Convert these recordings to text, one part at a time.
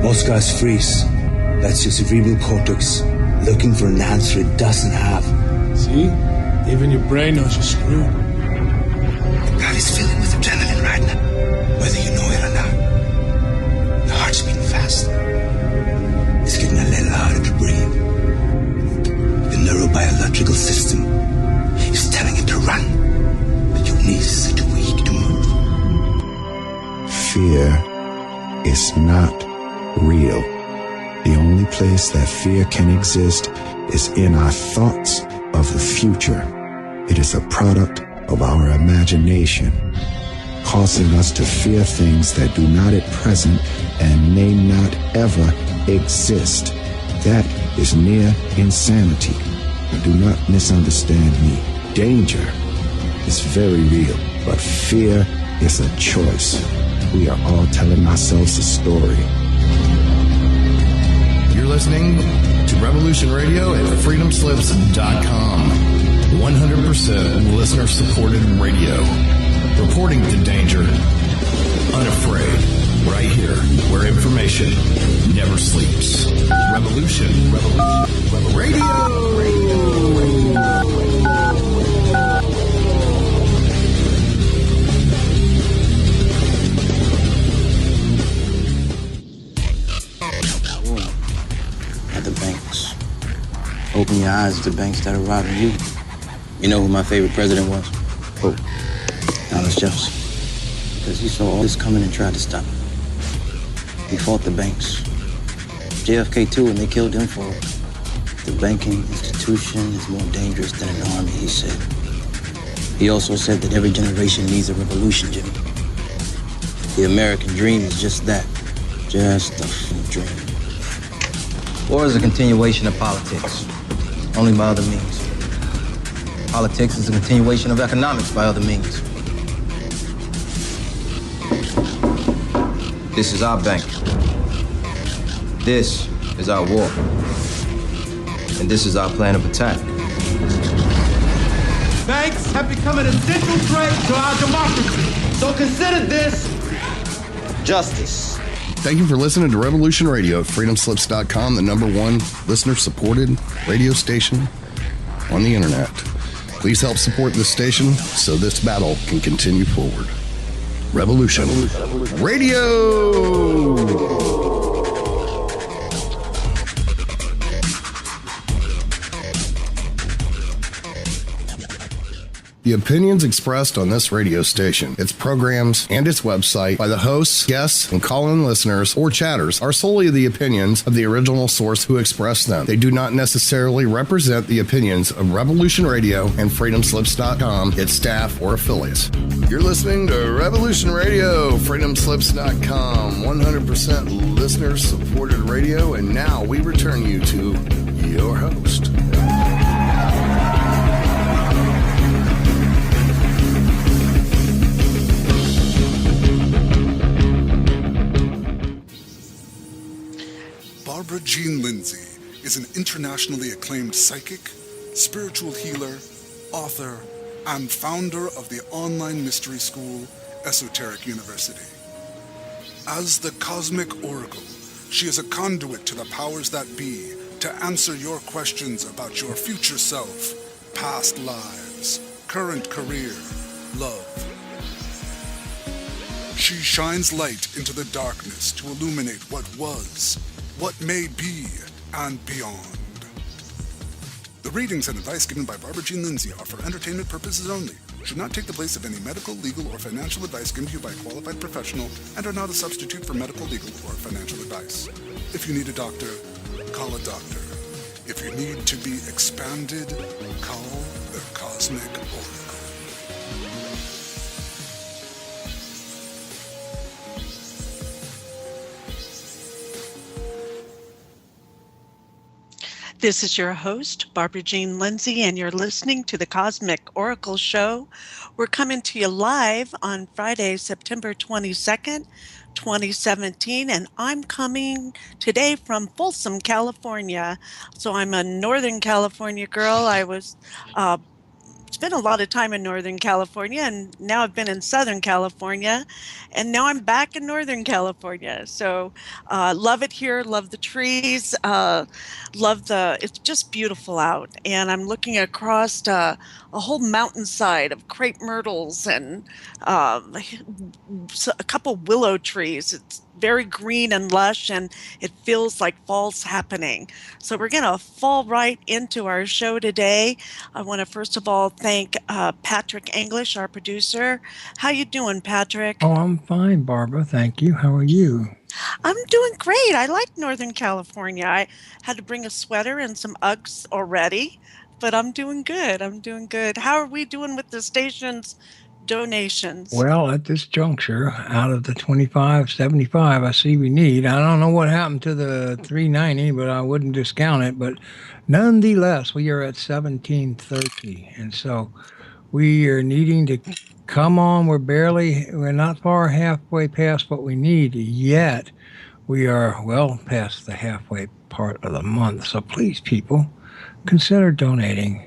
Oscar's freeze. That's your cerebral cortex looking for an answer it doesn't have. See? Even your brain knows you're screwed. The body's filling with adrenaline right now, whether you know it or not. Your heart's beating fast. It's getting a little harder to breathe. The neurobiological system is telling it to run, but your knees are too weak to move. Fear is not real. The only place that fear can exist is in our thoughts of the future. It is a product of our imagination, causing us to fear things that do not at present and may not ever exist. That is near insanity. Do not misunderstand me. Danger is very real, but fear is a choice. We are all telling ourselves a story. You're listening to Revolution Radio at freedomslips.com. 100% listener-supported radio. Reporting to danger. Unafraid. Right here, where information never sleeps. Revolution Radio. At the banks. Open your eyes to the banks that are robbing you. You know who my favorite president was? Who? Thomas Jefferson. Because he saw all this coming and tried to stop it. He fought the banks. JFK too, and they killed him for it. The banking institution is more dangerous than an army, he said. He also said that every generation needs a revolution, Jimmy. The American dream is just that. Just a dream. War is a continuation of politics, only by other means. Politics is a continuation of economics by other means. This is our bank. This is our war. And this is our plan of attack. Banks have become an essential threat to our democracy. So consider this justice. Thank you for listening to Revolution Radio at freedomslips.com, the #1 listener-supported radio station on the internet. Please help support this station so this battle can continue forward. Revolution Radio! The opinions expressed on this radio station, its programs, and its website by the hosts, guests, and call-in listeners or chatters are solely the opinions of the original source who expressed them. They do not necessarily represent the opinions of Revolution Radio and freedomslips.com, its staff, or affiliates. You're listening to Revolution Radio, freedomslips.com, 100% listener-supported radio, and now we return you to your host. Barbara Jean Lindsey is an internationally acclaimed psychic, spiritual healer, author, and founder of the online mystery school, Esoteric University. As the Cosmic Oracle, she is a conduit to the powers that be to answer your questions about your future self, past lives, current career, love. She shines light into the darkness to illuminate what was, what may be, and beyond. The readings and advice given by Barbara Jean Lindsey are for entertainment purposes only, should not take the place of any medical, legal, or financial advice given to you by a qualified professional, and are not a substitute for medical, legal, or financial advice. If you need a doctor, call a doctor. If you need to be expanded, call the Cosmic Oracle. This is your host, Barbara Jean Lindsey, and you're listening to the Cosmic Oracle Show. We're coming to you live on Friday, September 22nd, 2017, and I'm coming today from Folsom, California. So I'm a Northern California girl. I was spent a lot of time in Northern California, and now I've been in Southern California, and now I'm back in Northern California. So love it here, love the trees, it's just beautiful out. And I'm looking across a whole mountainside of crepe myrtles and um, a couple willow trees. It's very green and lush, and it feels like fall's happening. So we're going to fall right into our show today. I want to first of all thank Patrick English, our producer. How you doing, Patrick? Oh, I'm fine, Barbara. Thank you. How are you? I'm doing great. I like Northern California. I had to bring a sweater and some Uggs already, but I'm doing good. I'm doing good. How are we doing with the station's donations? Well, at this juncture, out of the 2575 I see we need, I don't know what happened to the 390, but I wouldn't discount it. But nonetheless, we are at 1730. And so we are needing to come on. We're not far halfway past what we need yet. We are well past the halfway part of the month. So please, people, consider donating.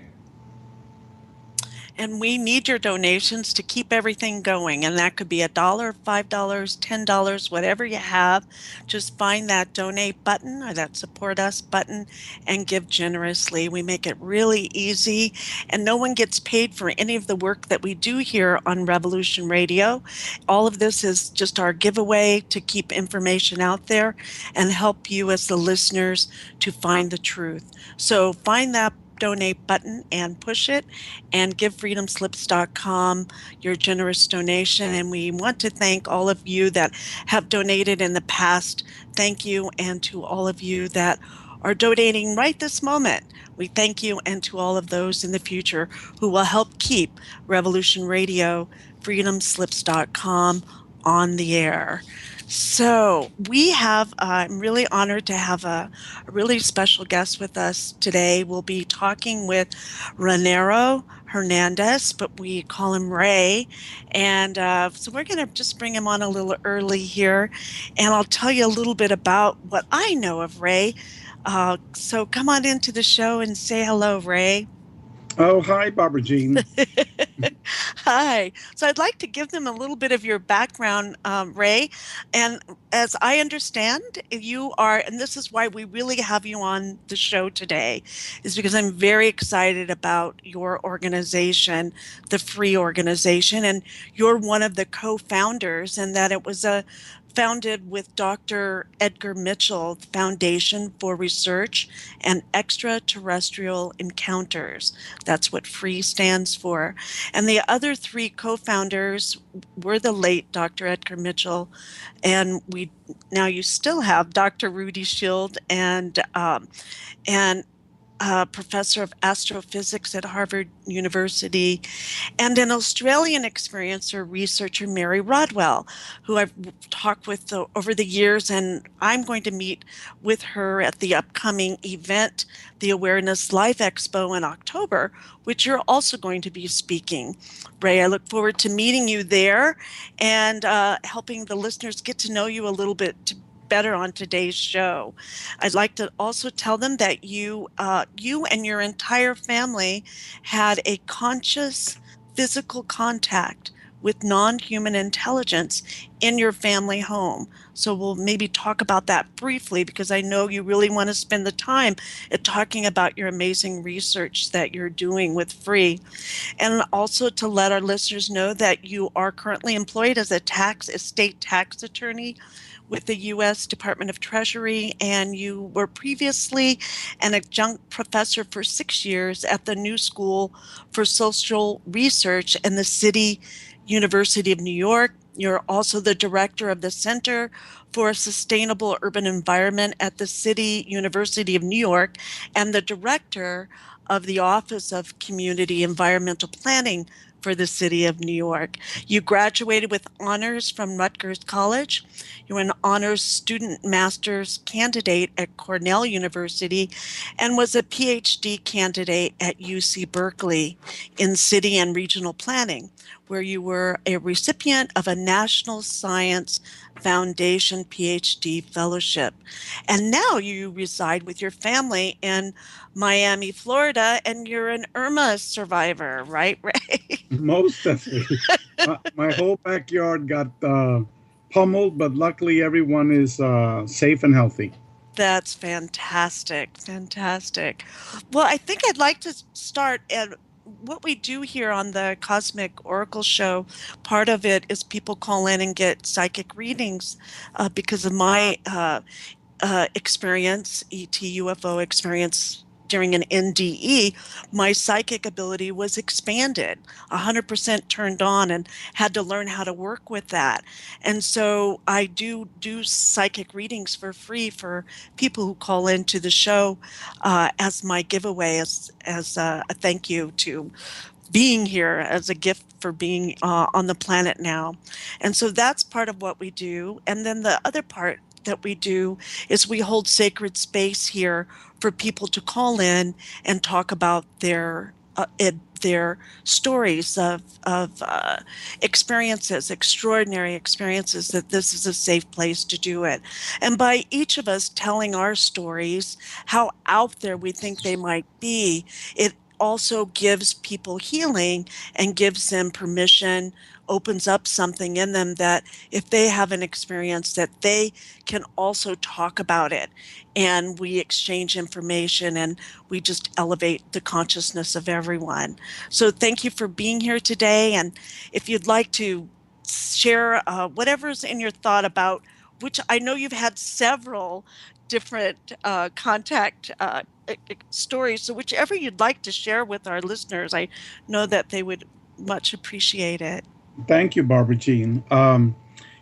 And we need your donations to keep everything going. And that could be $1, $5, $10, whatever you have. Just find that donate button or that support us button and give generously. We make it really easy, and no one gets paid for any of the work that we do here on Revolution Radio. All of this is just our giveaway to keep information out there and help you as the listeners to find the truth. So find that donate button and push it, and give freedomslips.com your generous donation. And we want to thank all of you that have donated in the past. Thank you. And to all of you that are donating right this moment, we thank you. And to all of those in the future who will help keep Revolution Radio, freedomslips.com on the air. So I'm really honored to have a really special guest with us today. We'll be talking with Rae Hernandez, but we call him Rae. And so we're going to just bring him on a little early here. And I'll tell you a little bit about what I know of Rae. So come on into the show and say hello, Rae. Oh, hi, Barbara Jean. Hi. So I'd like to give them a little bit of your background, Rae. And as I understand, you are, and this is why we really have you on the show today, is because I'm very excited about your organization, the F.R.E.E. organization, and you're one of the co-founders, and that it was founded with Dr. Edgar Mitchell Foundation for Research and Extraterrestrial Encounters. That's what F.R.E.E. stands for. And the other three co-founders were the late Dr. Edgar Mitchell, and you still have Dr. Rudy Shield and professor of astrophysics at Harvard University, and an Australian experiencer researcher, Mary Rodwell, who I've talked with over the years, and I'm going to meet with her at the upcoming event, the Awareness Live Expo in October, which you're also going to be speaking. Rae, I look forward to meeting you there and helping the listeners get to know you a little bit better on today's show. I'd like to also tell them that you and your entire family had a conscious physical contact with non-human intelligence in your family home. So we'll maybe talk about that briefly, because I know you really want to spend the time at talking about your amazing research that you're doing with F.R.E.E. And also to let our listeners know that you are currently employed as a state tax attorney with the U.S. Department of Treasury, and you were previously an adjunct professor for 6 years at the New School for Social Research in the City University of New York. You're also the director of the Center for a Sustainable Urban Environment at the City University of New York, and the director of the Office of Community Environmental Planning for the city of New York. You graduated with honors from Rutgers College. You were an honors student master's candidate at Cornell University and was a Ph.D. candidate at UC Berkeley in city and regional planning, where you were a recipient of a National Science Foundation Ph.D. fellowship. And now you reside with your family in Miami, Florida, and you're an Irma survivor, right, Ray? Most definitely. My whole backyard got pummeled, but luckily everyone is safe and healthy. That's fantastic. Fantastic. Well, I think I'd like to start at what we do here on the Cosmic Oracle Show. Part of it is people call in and get psychic readings because of my experience, ET UFO experience during an NDE. My psychic ability was expanded, 100% turned on, and had to learn how to work with that. And so I do psychic readings for free for people who call into the show as my giveaway, as a thank you to being here, as a gift for being on the planet now. And so that's part of what we do. And then the other part that we do is we hold sacred space here for people to call in and talk about their stories of experiences, extraordinary experiences, that this is a safe place to do it. And by each of us telling our stories, how out there we think they might be, it also gives people healing and gives them permission, opens up something in them that if they have an experience that they can also talk about it, and we exchange information and we just elevate the consciousness of everyone. So thank you for being here today. And if you'd like to share whatever's in your thought about, which I know you've had several different contact stories, so whichever you'd like to share with our listeners, I know that they would much appreciate it. Thank you, Barbara Jean.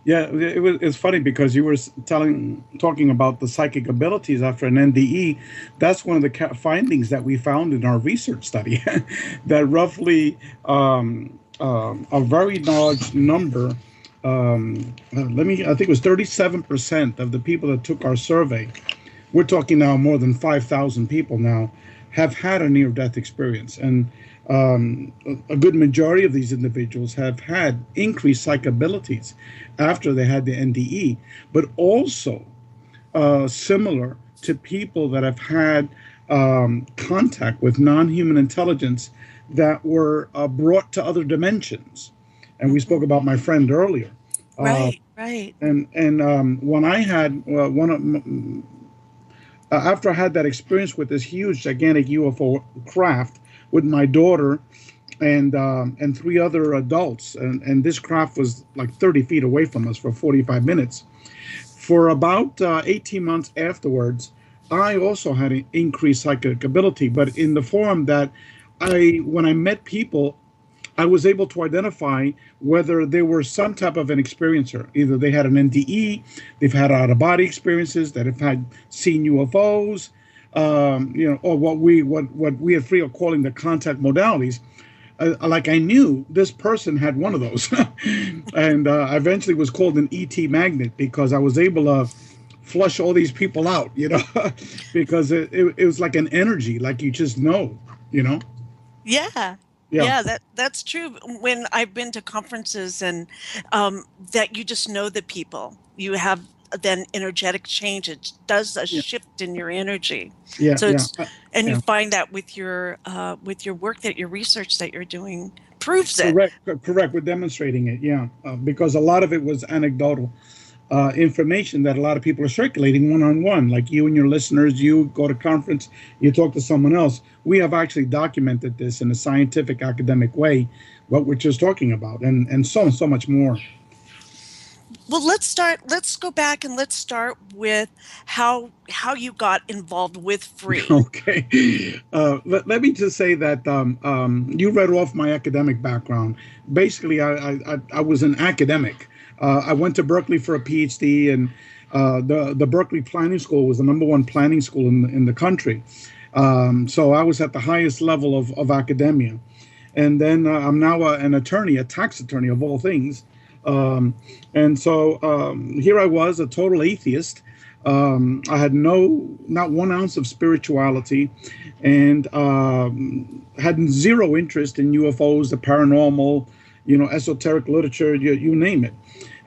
It's funny because you were talking about the psychic abilities after an NDE. That's one of the findings that we found in our research study, that roughly a very large number, I think it was 37% of the people that took our survey, we're talking now more than 5,000 people now, have had a near-death experience. And a good majority of these individuals have had increased psych abilities after they had the NDE, but also similar to people that have had contact with non-human intelligence that were brought to other dimensions. And we spoke about my friend earlier. Right. And when I had after I had that experience with this huge, gigantic UFO craft with my daughter and three other adults, and this craft was like 30 feet away from us for 45 minutes. For about 18 months afterwards, I also had an increased psychic ability, but in the form that when I met people, I was able to identify whether they were some type of an experiencer. Either they had an NDE, they've had out-of-body experiences, that have had seen UFOs, or what we at FRE.E. are calling the contact modalities. Like I knew this person had one of those, and I eventually was called an ET magnet because I was able to flush all these people out, because it was like an energy, like you just know, Yeah, that's true. When I've been to conferences and that you just know the people, you have then energetic change. It does a shift in your energy. You find that with your work, that your research that you're doing proves it. Correct. We're demonstrating it. Because a lot of it was anecdotal information that a lot of people are circulating one-on-one, like you and your listeners. You go to conference, you talk to someone else. We have actually documented this in a scientific, academic way, what we're just talking about, and so much more. Well, let's go back and let's start with how you got involved with FRE.E. Okay. Let me just say that you read off my academic background. Basically, I was an academic. I went to Berkeley for a Ph.D. and the Berkeley Planning School was the #1 planning school in the country. So I was at the highest level of academia. And then I'm now an attorney, a tax attorney of all things. And so here I was, a total atheist. I had not 1 ounce of spirituality, and had zero interest in UFOs, the paranormal, esoteric literature, you name it.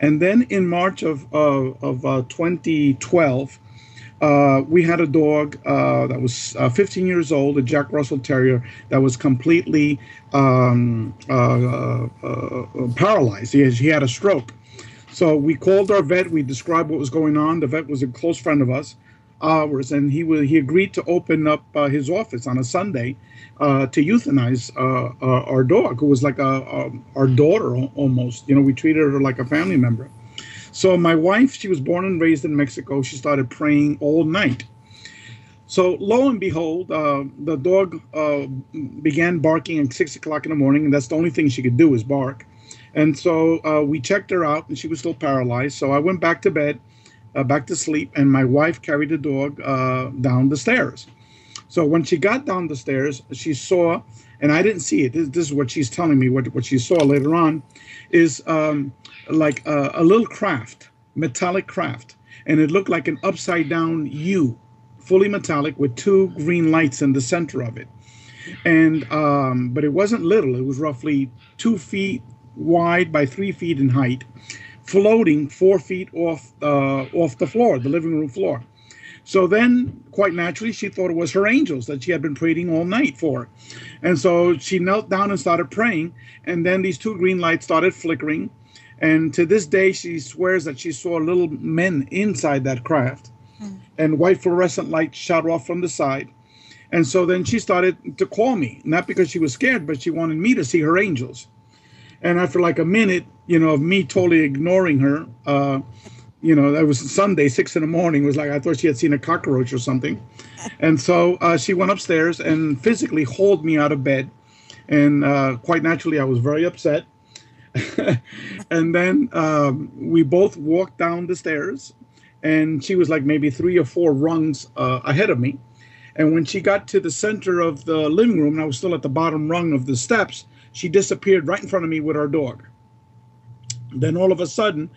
And then in March of 2012, we had a dog that was 15 years old, a Jack Russell Terrier, that was completely paralyzed. He had a stroke. So we called our vet. We described what was going on. The vet was a close friend of ours, and he agreed to open up his office on a Sunday to euthanize our dog, who was like our daughter almost. We treated her like a family member. So my wife, she was born and raised in Mexico. She started praying all night. So lo and behold, the dog began barking at 6 o'clock in the morning, and that's the only thing she could do is bark. And so we checked her out, and she was still paralyzed. So I went back to bed, back to sleep, and my wife carried the dog down the stairs. So when she got down the stairs, she saw, and I didn't see it. This is what she's telling me. What she saw later on is like a little craft, metallic craft, and it looked like an upside-down U, fully metallic, with 2 green lights in the center of it. And but it wasn't little. It was roughly 2 feet wide by 3 feet in height, floating 4 feet off the floor, the living room floor. So then, quite naturally, she thought it was her angels that she had been praying all night for. And so she knelt down and started praying, and then these 2 green lights started flickering. And to this day, she swears that she saw little men inside that craft, and white fluorescent lights shot off from the side. And so then she started to call me, not because she was scared, but she wanted me to see her angels. And after like a minute, of me totally ignoring her, that was Sunday, 6 in the morning. It was like I thought she had seen a cockroach or something. And so she went upstairs and physically hauled me out of bed. And quite naturally, I was very upset. And then we both walked down the stairs, and she was like maybe 3 or 4 rungs ahead of me. And when she got to the center of the living room, and I was still at the bottom rung of the steps, she disappeared right in front of me with our dog. Then all of a sudden,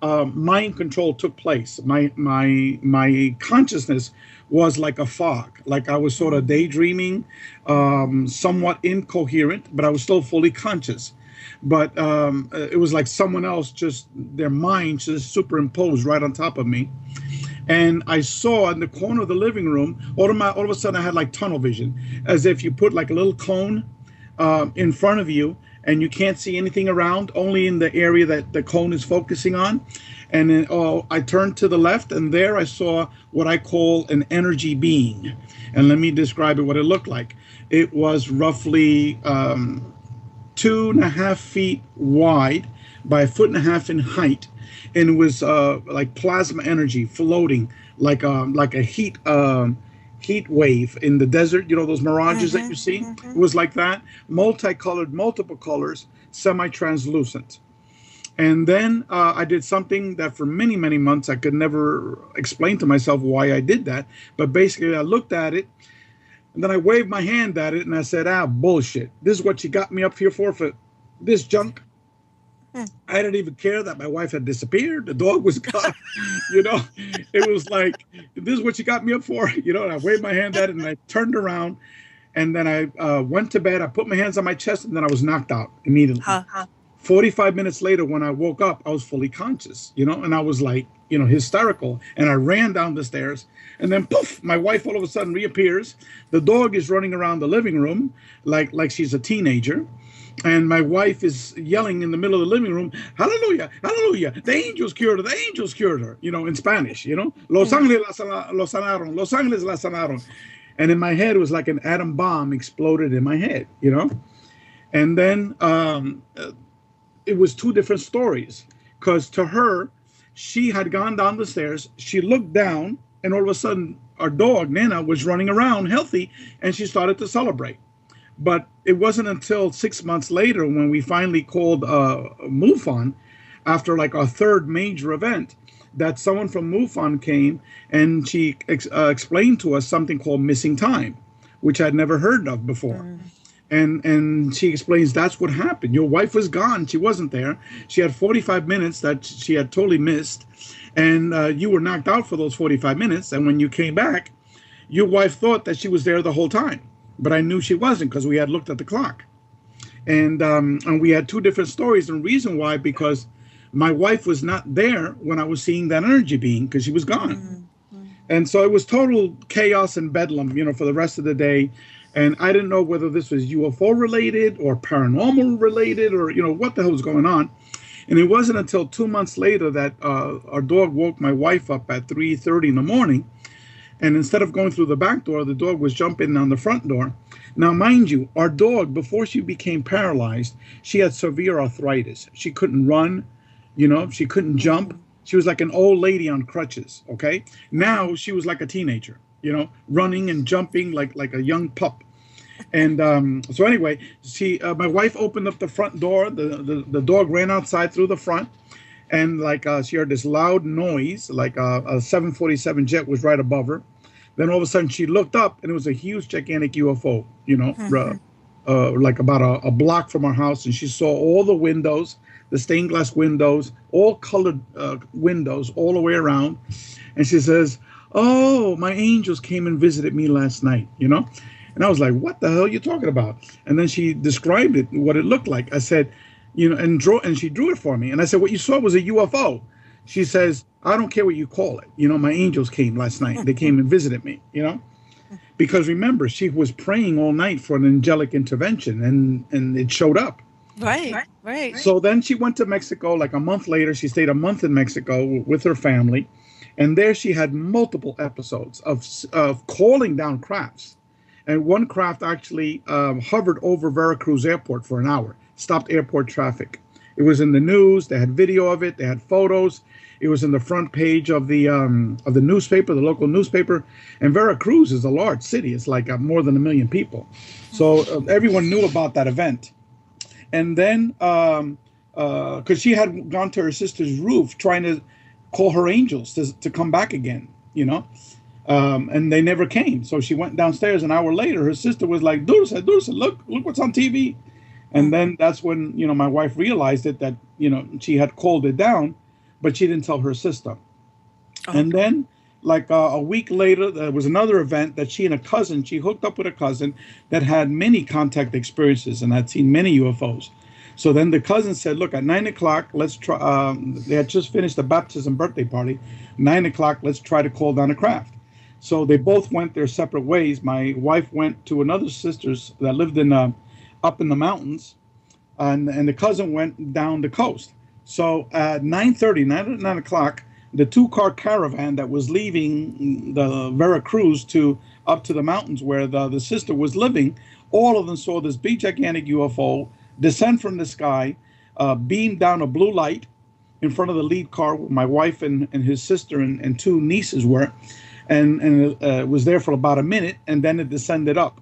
mind control took place. My consciousness was like a fog, like I was sort of daydreaming, somewhat incoherent, but I was still fully conscious. But it was like someone else, just their mind just superimposed right on top of me. And I saw in the corner of the living room, all of a sudden I had like tunnel vision, as if you put like a little cone in front of you, and you can't see anything around, only in the area that the cone is focusing on. And then I turned to the left, and there I saw what I call an energy being. And let me describe it, what it looked like. It was roughly 2.5 feet wide by 1.5 feet in height. And it was like plasma energy floating like a heat wave in the desert, those mirages that you see. It was like that, multicolored, multiple colors, semi-translucent. And then I did something that for many, many months I could never explain to myself why I did that. But basically I looked at it, and then I waved my hand at it, and I said, bullshit. This is what you got me up here for this junk. I didn't even care that my wife had disappeared. The dog was gone. It was like, this is what you got me up for. And I waved my hand at it, and I turned around, and then I went to bed. I put my hands on my chest, and then I was knocked out immediately. 45 minutes later, when I woke up, I was fully conscious, and I was like, hysterical. And I ran down the stairs, and then poof, my wife all of a sudden reappears. The dog is running around the living room like she's a teenager. And my wife is yelling in the middle of the living room, hallelujah, hallelujah, the angels cured her, the angels cured her, in Spanish, Los Ángeles lo sanaron, Los Ángeles la sanaron. And in my head, it was like an atom bomb exploded in my head, And then it was 2 different stories, because to her, she had gone down the stairs, she looked down, and all of a sudden, our dog, Nana, was running around healthy, and she started to celebrate. But it wasn't until 6 months later when we finally called MUFON, after like our 3rd major event, that someone from MUFON came, and she explained to us something called missing time, which I'd never heard of before. And she explains that's what happened. Your wife was gone. She wasn't there. She had 45 minutes that she had totally missed. And you were knocked out for those 45 minutes. And when you came back, your wife thought that she was there the whole time. But I knew she wasn't because we had looked at the clock. And we had two different stories. And the reason why, because my wife was not there when I was seeing that energy being because she was gone. Mm-hmm. And so it was total chaos and bedlam, for the rest of the day. And I didn't know whether this was UFO related or paranormal related or, what the hell was going on. And it wasn't until 2 months later that our dog woke my wife up at 3:30 in the morning. And instead of going through the back door, the dog was jumping on the front door. Now, mind you, our dog, before she became paralyzed, she had severe arthritis. She couldn't run, she couldn't jump. She was like an old lady on crutches, okay? Now she was like a teenager, running and jumping like a young pup. And so anyway, my wife opened up the front door. The dog ran outside through the front. And she heard this loud noise, like a 747 jet was right above her. Then all of a sudden she looked up and it was a huge, gigantic UFO, like about a block from our house. And she saw all the windows, the stained glass windows, all colored windows all the way around. And she says, "Oh, my angels came and visited me last night," And I was like, "What the hell are you talking about?" And then she described it, what it looked like. I said, and she drew it for me. And I said, "What you saw was a UFO." She says, "I don't care what you call it. My angels came last night. They came and visited me, Because remember, she was praying all night for an angelic intervention and it showed up. Right. So then she went to Mexico, like a month later. She stayed a month in Mexico with her family. And there she had multiple episodes of calling down crafts. And one craft actually hovered over Veracruz Airport for an hour, stopped airport traffic. It was in the news. They had video of it. They had photos. It was in the front page of the newspaper, the local newspaper. And Veracruz is a large city. It's like more than 1 million people. So everyone knew about that event. And then, because she had gone to her sister's roof trying to call her angels to come back again, and they never came. So she went downstairs an hour later. Her sister was like, Dulce, look what's on TV. And then that's when, my wife realized it, that, she had called it down, but she didn't tell her sister. Okay. And then like a week later, there was another event that she hooked up with a cousin that had many contact experiences and had seen many UFOs. So then the cousin said, "Look, at 9 o'clock, let's try." They had just finished the baptism birthday party. 9 o'clock, let's try to call down a craft. So they both went their separate ways. My wife went to another sister's that lived up in the mountains, and the cousin went down the coast. So at 9 o'clock, the 2-car caravan that was leaving the Veracruz up to the mountains where the sister was living, all of them saw this big gigantic UFO descend from the sky, beam down a blue light in front of the lead car where my wife and his sister and 2 nieces were, and it was there for about a minute, and then it descended up.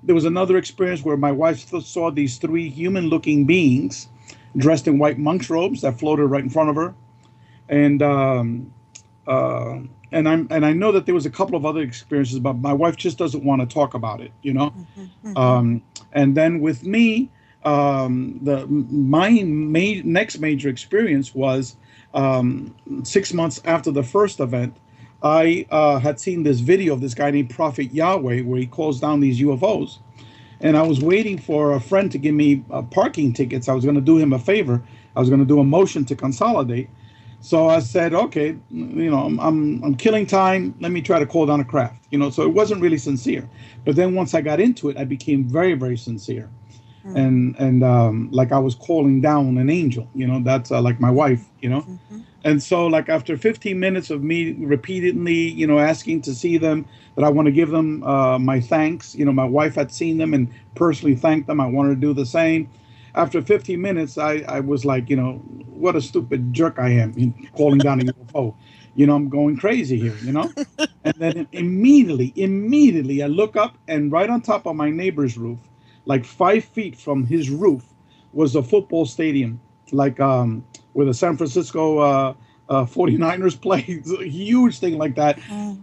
There was another experience where my wife saw these 3 human-looking beings dressed in white monk's robes that floated right in front of her. And I know that there was a couple of other experiences, but my wife just doesn't want to talk about it, And then with me, my next major experience was 6 months after the first event. I had seen this video of this guy named Prophet Yahweh where he calls down these UFOs. And I was waiting for a friend to give me parking tickets. I was going to do him a favor. I was going to do a motion to consolidate. So I said, okay, I'm killing time. Let me try to call down a craft, So it wasn't really sincere. But then once I got into it, I became very, very sincere. And like I was calling down an angel, that's like my wife, And so like after 15 minutes of me repeatedly, asking to see them, that I want to give them my thanks. My wife had seen them and personally thanked them. I wanted to do the same. After 15 minutes, I was like, what a stupid jerk I am, calling down a UFO. I'm going crazy here, And then immediately I look up, and right on top of my neighbor's roof, like 5 feet from his roof, was a football stadium, like where the San Francisco 49ers play, a huge thing like that,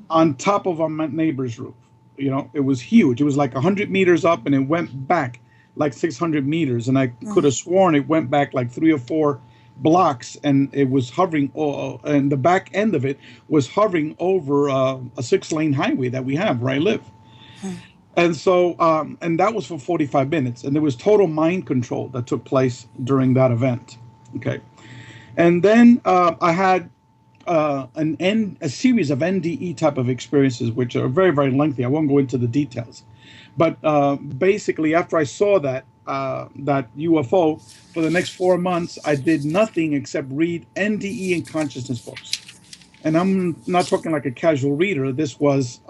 on top of my neighbor's roof. It was huge. It was like 100 meters up, and it went back like 600 meters, and I could have sworn it went back like 3 or 4 blocks, and it was hovering, and the back end of it was hovering over a 6-lane highway that we have where I live. And so, and that was for 45 minutes, and there was total mind control that took place during that event. Okay. And then I had a series of NDE type of experiences, which are very, very lengthy. I won't go into the details. But basically, after I saw that UFO, for the next 4 months, I did nothing except read NDE and consciousness books. And I'm not talking like a casual reader. This was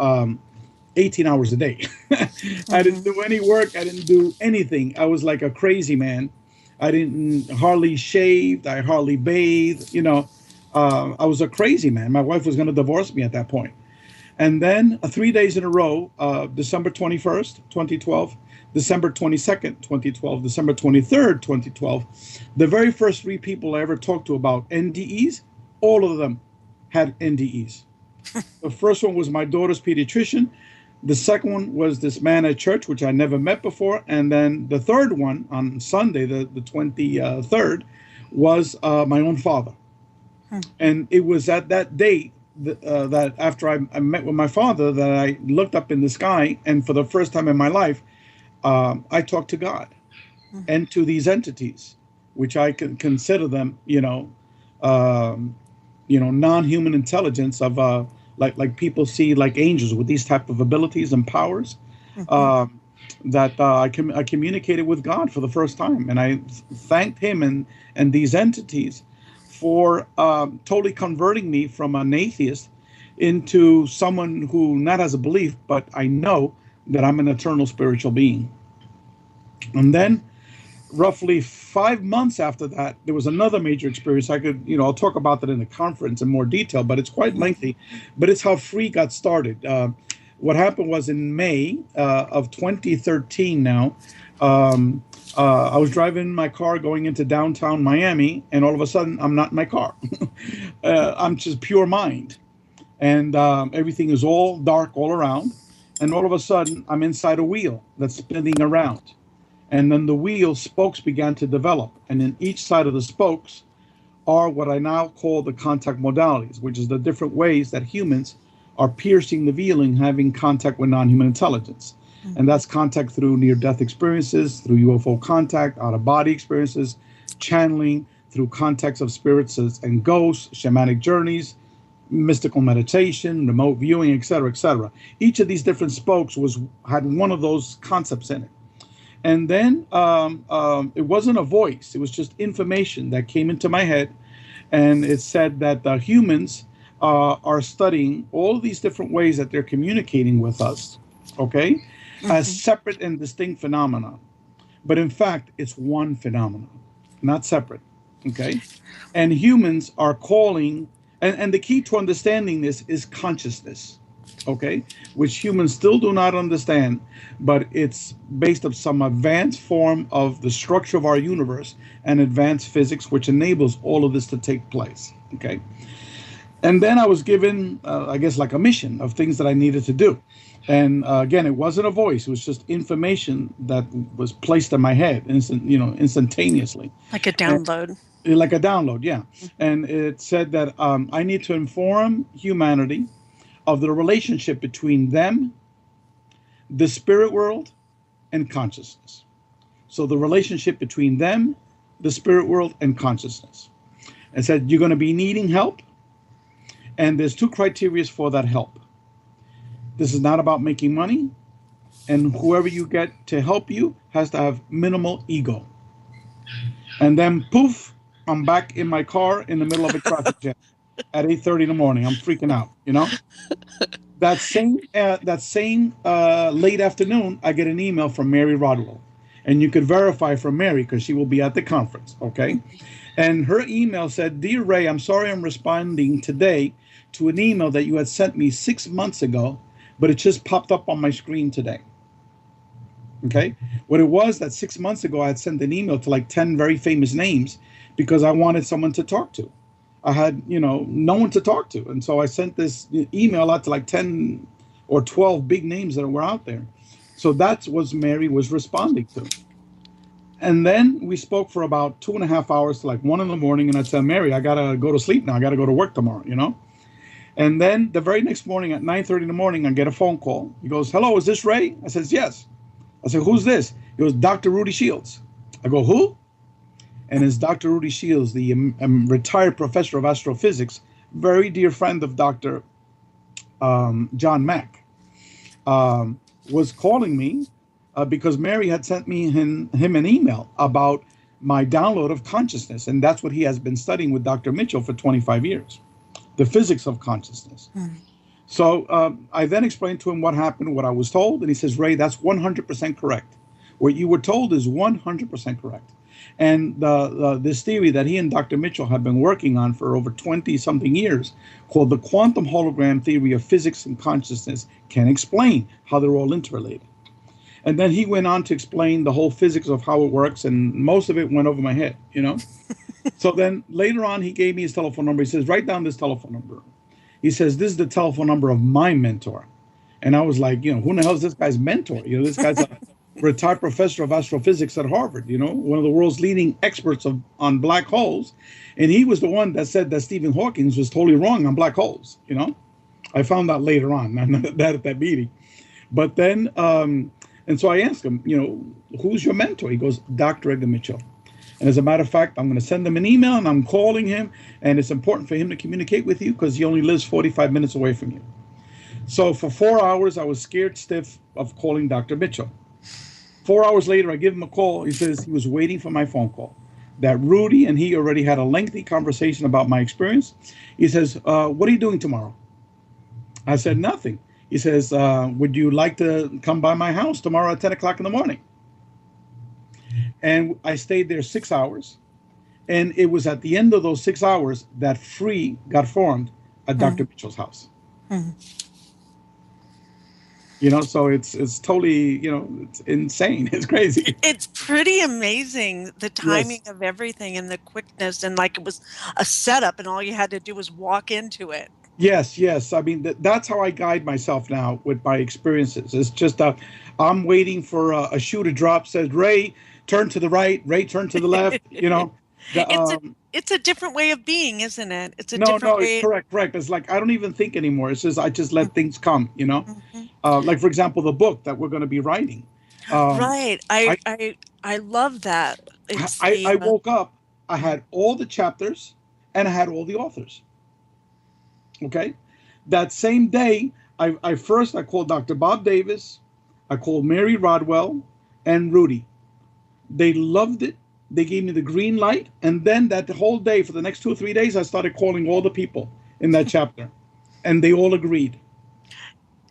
18 hours a day. I didn't do any work. I didn't do anything. I was like a crazy man. I didn't hardly shave. I hardly bathed. I was a crazy man. My wife was going to divorce me at that point. And then 3 days in a row, December 21st, 2012, December 22nd, 2012, December 23rd, 2012, the very first 3 people I ever talked to about NDEs, all of them had NDEs. The first one was my daughter's pediatrician. The second one was this man at church, which I never met before. And then the third one on Sunday, the 23rd, was my own father. And it was at that date that after I met with my father that I looked up in the sky, and for the first time in my life, I talked to God and to these entities, which I can consider them, non-human intelligence of like people see like angels with these type of abilities and powers. That I communicated with God for the first time, and I thanked Him and these entities for totally converting me from an atheist into someone who not has a belief, but I know that I'm an eternal spiritual being. And then roughly 5 months after that, there was another major experience. I'll talk about that in the conference in more detail, but it's quite lengthy. But it's how FREE got started. What happened was in May of 2013 now, I was driving my car going into downtown Miami, and all of a sudden, I'm not in my car. I'm just pure mind. And everything is all dark all around. And all of a sudden, I'm inside a wheel that's spinning around. And then the wheel spokes began to develop. And in each side of the spokes are what I now call the contact modalities, which is the different ways that humans are piercing the veil and having contact with non-human intelligence. And that's contact through near-death experiences, through UFO contact, out-of-body experiences, channeling, through contacts of spirits and ghosts, shamanic journeys, mystical meditation, remote viewing, etc., etc. Each of these different spokes had one of those concepts in it. And then it wasn't a voice. It was just information that came into my head. And it said that the humans are studying all these different ways that they're communicating with us, okay, as separate and distinct phenomena. But in fact, it's one phenomenon, not separate, okay? And humans are calling, and the key to understanding this is consciousness, okay, which humans still do not understand, but it's based on some advanced form of the structure of our universe and advanced physics, which enables all of this to take place, okay? And then I was given, I guess, like a mission of things that I needed to do. And again, it wasn't a voice. It was just information that was placed in my head instantaneously. Like a download. Like a download, yeah. And it said that I need to inform humanity of the relationship between them, the spirit world, and consciousness. So the relationship between them, the spirit world, and consciousness. It said, you're going to be needing help. And there's 2 criteria for that help. This is not about making money. And whoever you get to help you has to have minimal ego. And then poof, I'm back in my car in the middle of a traffic jam at 8:30 in the morning. I'm freaking out, That same late afternoon, I get an email from Mary Rodwell. And you could verify from Mary because she will be at the conference, okay? And her email said, Dear Ray, I'm sorry I'm responding today to an email that you had sent me 6 months ago, but it just popped up on my screen today. Okay? What it was that 6 months ago, I had sent an email to like 10 very famous names because I wanted someone to talk to. I had, no one to talk to. And so I sent this email out to like 10 or 12 big names that were out there. So that's what Mary was responding to. And then we spoke for about 2.5 hours to like 1 a.m. And I said, Mary, I got to go to sleep now. I got to go to work tomorrow, you know? And then the very next morning at 9:30 in the morning, I get a phone call. He goes, hello, is this Rae? I says, yes. I said, who's this? He goes, Dr. Rudy Shields. I go, who? And it's Dr. Rudy Shields, the retired professor of astrophysics, very dear friend of Dr. John Mack, was calling me because Mary had sent me him an email about my download of consciousness. And that's what he has been studying with Dr. Mitchell for 25 years, the physics of consciousness. So I then explained to him what happened, what I was told. And he says, Rae, that's 100% correct. What you were told is 100% correct. And this theory that he and Dr. Mitchell have been working on for over 20-something years, called the quantum hologram theory of physics and consciousness, can explain how they're all interrelated. And then he went on to explain the whole physics of how it works, and most of it went over my head, you know? So then later on, he gave me his telephone number. He says, write down this telephone number. He says, this is the telephone number of my mentor. And I was like, you know, who the hell is this guy's mentor? You know, this guy's a retired professor of astrophysics at Harvard, you know, one of the world's leading experts on black holes. And he was the one that said that Stephen Hawking was totally wrong on black holes, you know. I found out later on, not that at that meeting. But then, and so I asked him, you know, who's your mentor? He goes, Dr. Edgar Mitchell. And as a matter of fact, I'm going to send him an email, and I'm calling him, and it's important for him to communicate with you because he only lives 45 minutes away from you. So for 4 hours, I was scared stiff of calling Dr. Mitchell. 4 hours later, I give him a call. He says he was waiting for my phone call, that Rudy and he already had a lengthy conversation about my experience. He says, what are you doing tomorrow? I said, nothing. He says, would you like to come by my house tomorrow at 10 o'clock in the morning? And I stayed there 6 hours. And it was at the end of those 6 hours that F.R.E.E. got formed at Dr. Mitchell's house. You know, so it's totally, you know, it's insane. It's crazy. It's pretty amazing, the timing of everything and the quickness, and like it was a setup and all you had to do was walk into it. Yes. I mean, that's how I guide myself now with my experiences. It's just I'm waiting for a shoe to drop, says, Rae, turn to the right, Rae, turn to the left, you know. It's a different way of being, isn't it? It's a different way. No, correct. It's like I don't even think anymore. It's just I just let things come, you know. Like, for example, the book that we're going to be writing. Right. I love that. I woke up, I had all the chapters, and I had all the authors. Okay? That same day, I called Dr. Bob Davis, I called Mary Rodwell, and Rudy. They loved it. They gave me the green light. And then that whole day, for the next 2 or 3 days, I started calling all the people in that chapter. And they all agreed.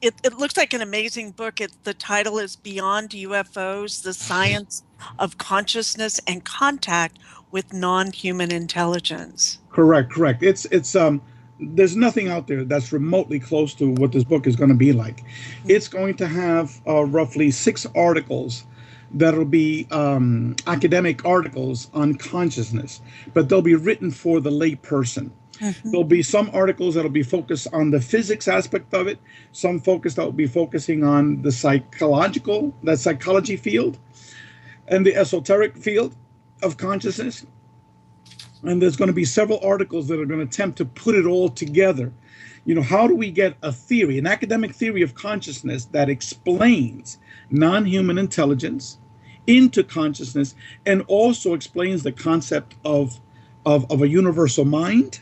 It looks like an amazing book. The title is Beyond UFOs, The Science of Consciousness and Contact with Non-Human Intelligence. Correct. It's there's nothing out there that's remotely close to what this book is going to be like. It's going to have roughly 6 articles that'll be academic articles on consciousness, but they'll be written for the lay person. There'll be some articles that'll be focused on the physics aspect of it, some focus that will be focusing on the psychology field and the esoteric field of consciousness. And there's going to be several articles that are going to attempt to put it all together. You know, how do we get a theory, an academic theory of consciousness that explains non-human intelligence into consciousness and also explains the concept of a universal mind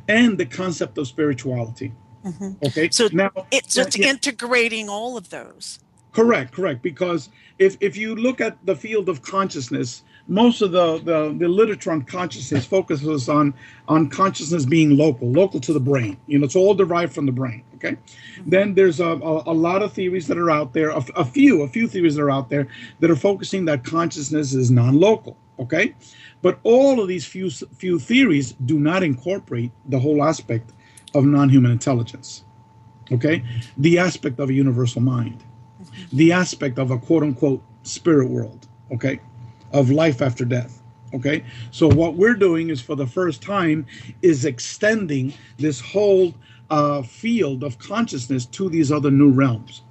and the concept of spirituality. Okay, so now it's just integrating all of those. Correct. Because if you look at the field of consciousness, most of the literature on consciousness focuses on consciousness being local to the brain. You know, it's all derived from the brain. Okay, then there's a lot of theories that are out there, a few theories that are out there that are focusing that consciousness is non-local. Okay, but all of these few theories do not incorporate the whole aspect of non-human intelligence. Okay, the aspect of a universal mind, the aspect of a quote-unquote spirit world. Okay, of life after death. Okay, so what we're doing is, for the first time, is extending this whole field of consciousness to these other new realms,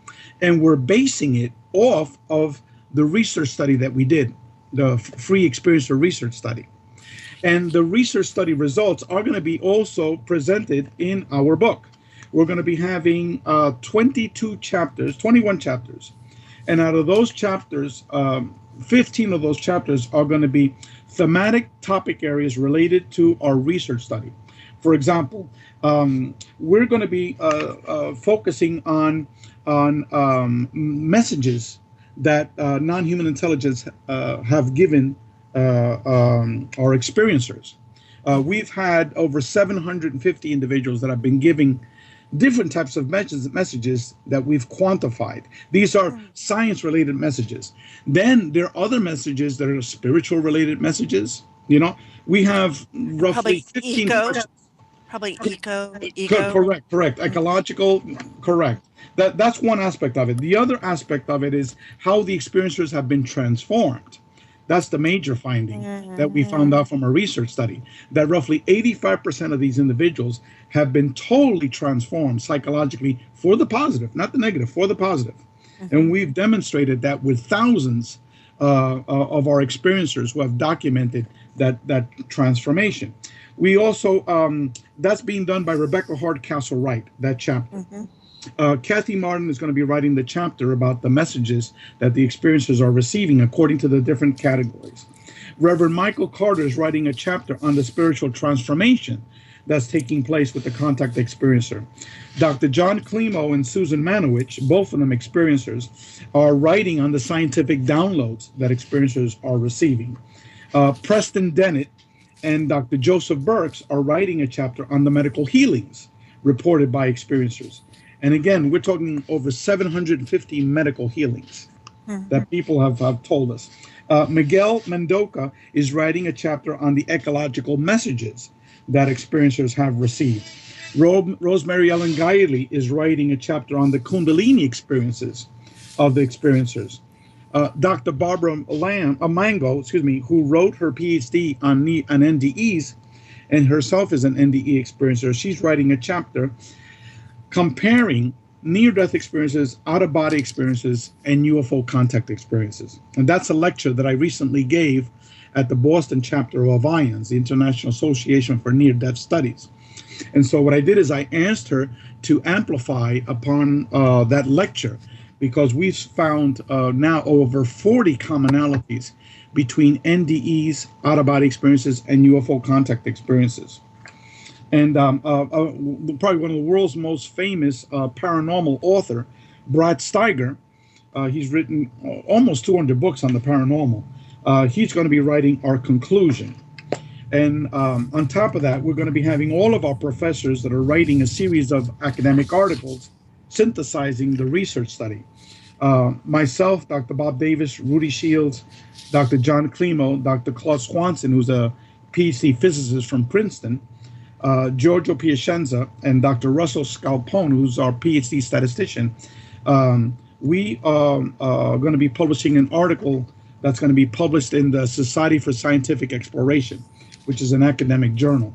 and we're basing it off of the research study that we did the free experiencer research study. And the research study results are going to be also presented in our book. We're going to be having 21 chapters. And out of those chapters, 15 of those chapters are going to be thematic topic areas related to our research study. For example, we're going to be focusing on messages that non-human intelligence have given our experiencers. We've had over 750 individuals that have been giving different types of messages that we've quantified. These are science-related messages. Then there are other messages that are spiritual-related messages. You know, we have roughly 15. Probably eco. Correct. Ecological, correct. That's one aspect of it. The other aspect of it is how the experiencers have been transformed. That's the major finding that we found out from a research study, that roughly 85% of these individuals have been totally transformed psychologically for the positive, not the negative, for the positive. And we've demonstrated that with thousands of our experiencers who have documented that transformation. We also, that's being done by Rebecca Hardcastle Wright, that chapter. Kathy Martin is going to be writing the chapter about the messages that the experiencers are receiving according to the different categories. Reverend Michael Carter is writing a chapter on the spiritual transformation that's taking place with the contact experiencer. Dr. John Klimo and Susan Manowich, both of them experiencers, are writing on the scientific downloads that experiencers are receiving. Preston Dennett and Dr. Joseph Burks are writing a chapter on the medical healings reported by experiencers. And again, we're talking over 750 medical healings that people have told us. Miguel Mendoca is writing a chapter on the ecological messages that experiencers have received. Rosemary Ellen Gailey is writing a chapter on the Kundalini experiences of the experiencers. Dr. Barbara Mango, who wrote her Ph.D. on NDEs and herself is an NDE experiencer, she's writing a chapter comparing near-death experiences, out-of-body experiences, and UFO contact experiences. And that's a lecture that I recently gave at the Boston chapter of IONS, the International Association for Near-Death Studies. And so what I did is I asked her to amplify upon that lecture, because we've found now over 40 commonalities between NDEs, out-of-body experiences, and UFO contact experiences. And probably one of the world's most famous paranormal author, Brad Steiger, he's written almost 200 books on the paranormal. He's going to be writing our conclusion. And on top of that, we're going to be having all of our professors that are writing a series of academic articles synthesizing the research study. Myself, Dr. Bob Davis, Rudy Shields, Dr. John Klimo, Dr. Claude Swanson, who's a PhD physicist from Princeton, Giorgio Piacenza, and Dr. Russell Scalpone, who's our PhD statistician. We are going to be publishing an article that's going to be published in the Society for Scientific Exploration, which is an academic journal.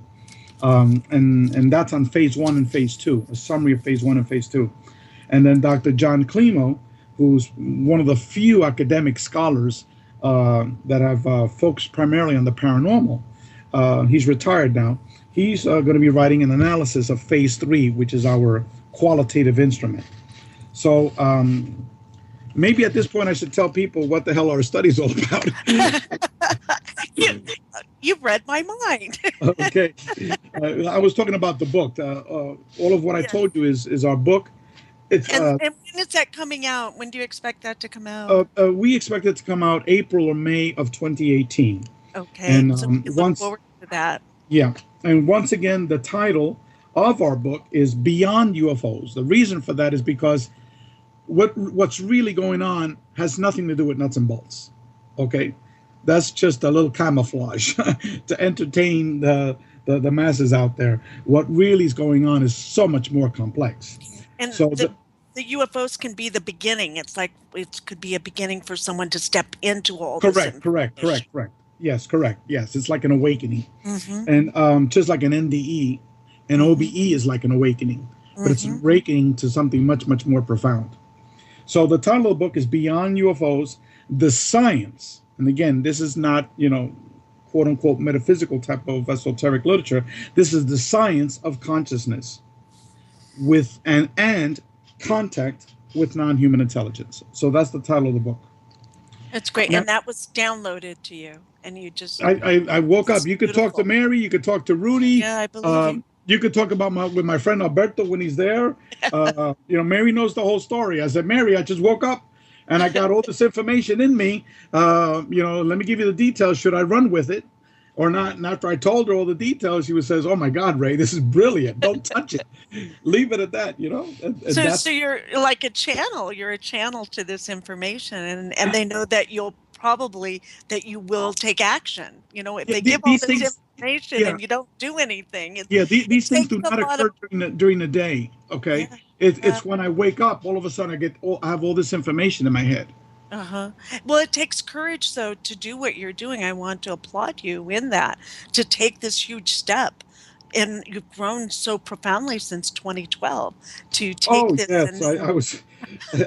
And that's on phase 1 and phase 2, a summary of phase 1 and phase 2. And then Dr. John Klimo, who's one of the few academic scholars that have focused primarily on the paranormal. He's retired now. He's going to be writing an analysis of phase 3, which is our qualitative instrument. So maybe at this point I should tell people what the hell our study is all about. You've read my mind. Okay. I was talking about the book. All of what I told you is our book. It's, and when is that coming out? When do you expect that to come out? We expect it to come out April or May of 2018. Okay. And so we look forward to that. Yeah. And once again, the title of our book is Beyond UFOs. The reason for that is because what's really going on has nothing to do with nuts and bolts. Okay? That's just a little camouflage to entertain the masses out there. What really is going on is so much more complex. And so the UFOs can be the beginning. It's like it could be a beginning for someone to step into all this. Correct. Yes, correct. Yes, it's like an awakening. Mm-hmm. And just like an NDE, an OBE is like an awakening. But it's awakening to something much, much more profound. So the title of the book is Beyond UFOs, the Science and again, this is not, quote unquote metaphysical type of esoteric literature. This is the science of consciousness with and contact with non-human intelligence. So that's the title of the book. It's great. Now, and that was downloaded to you. And you just... I woke up. You could talk to Mary. You could talk to Rudy. Yeah, I believe you. You could talk about with my friend Alberto when he's there. Mary knows the whole story. I said, Mary, I just woke up and I got all this information in me. Let me give you the details. Should I run with it or not? And after I told her all the details, she says, oh my God, Ray, this is brilliant. Don't touch it. Leave it at that, So you're like a channel. You're a channel to this information, and they know that you will take action. If they give all this information and you don't do anything. These things do not occur during the day. Okay, yeah. It's when I wake up, all of a sudden I have all this information in my head. Well, it takes courage, though, to do what you're doing. I want to applaud you in that, to take this huge step. And you've grown so profoundly since 2012 to take this. Oh, yes. I was,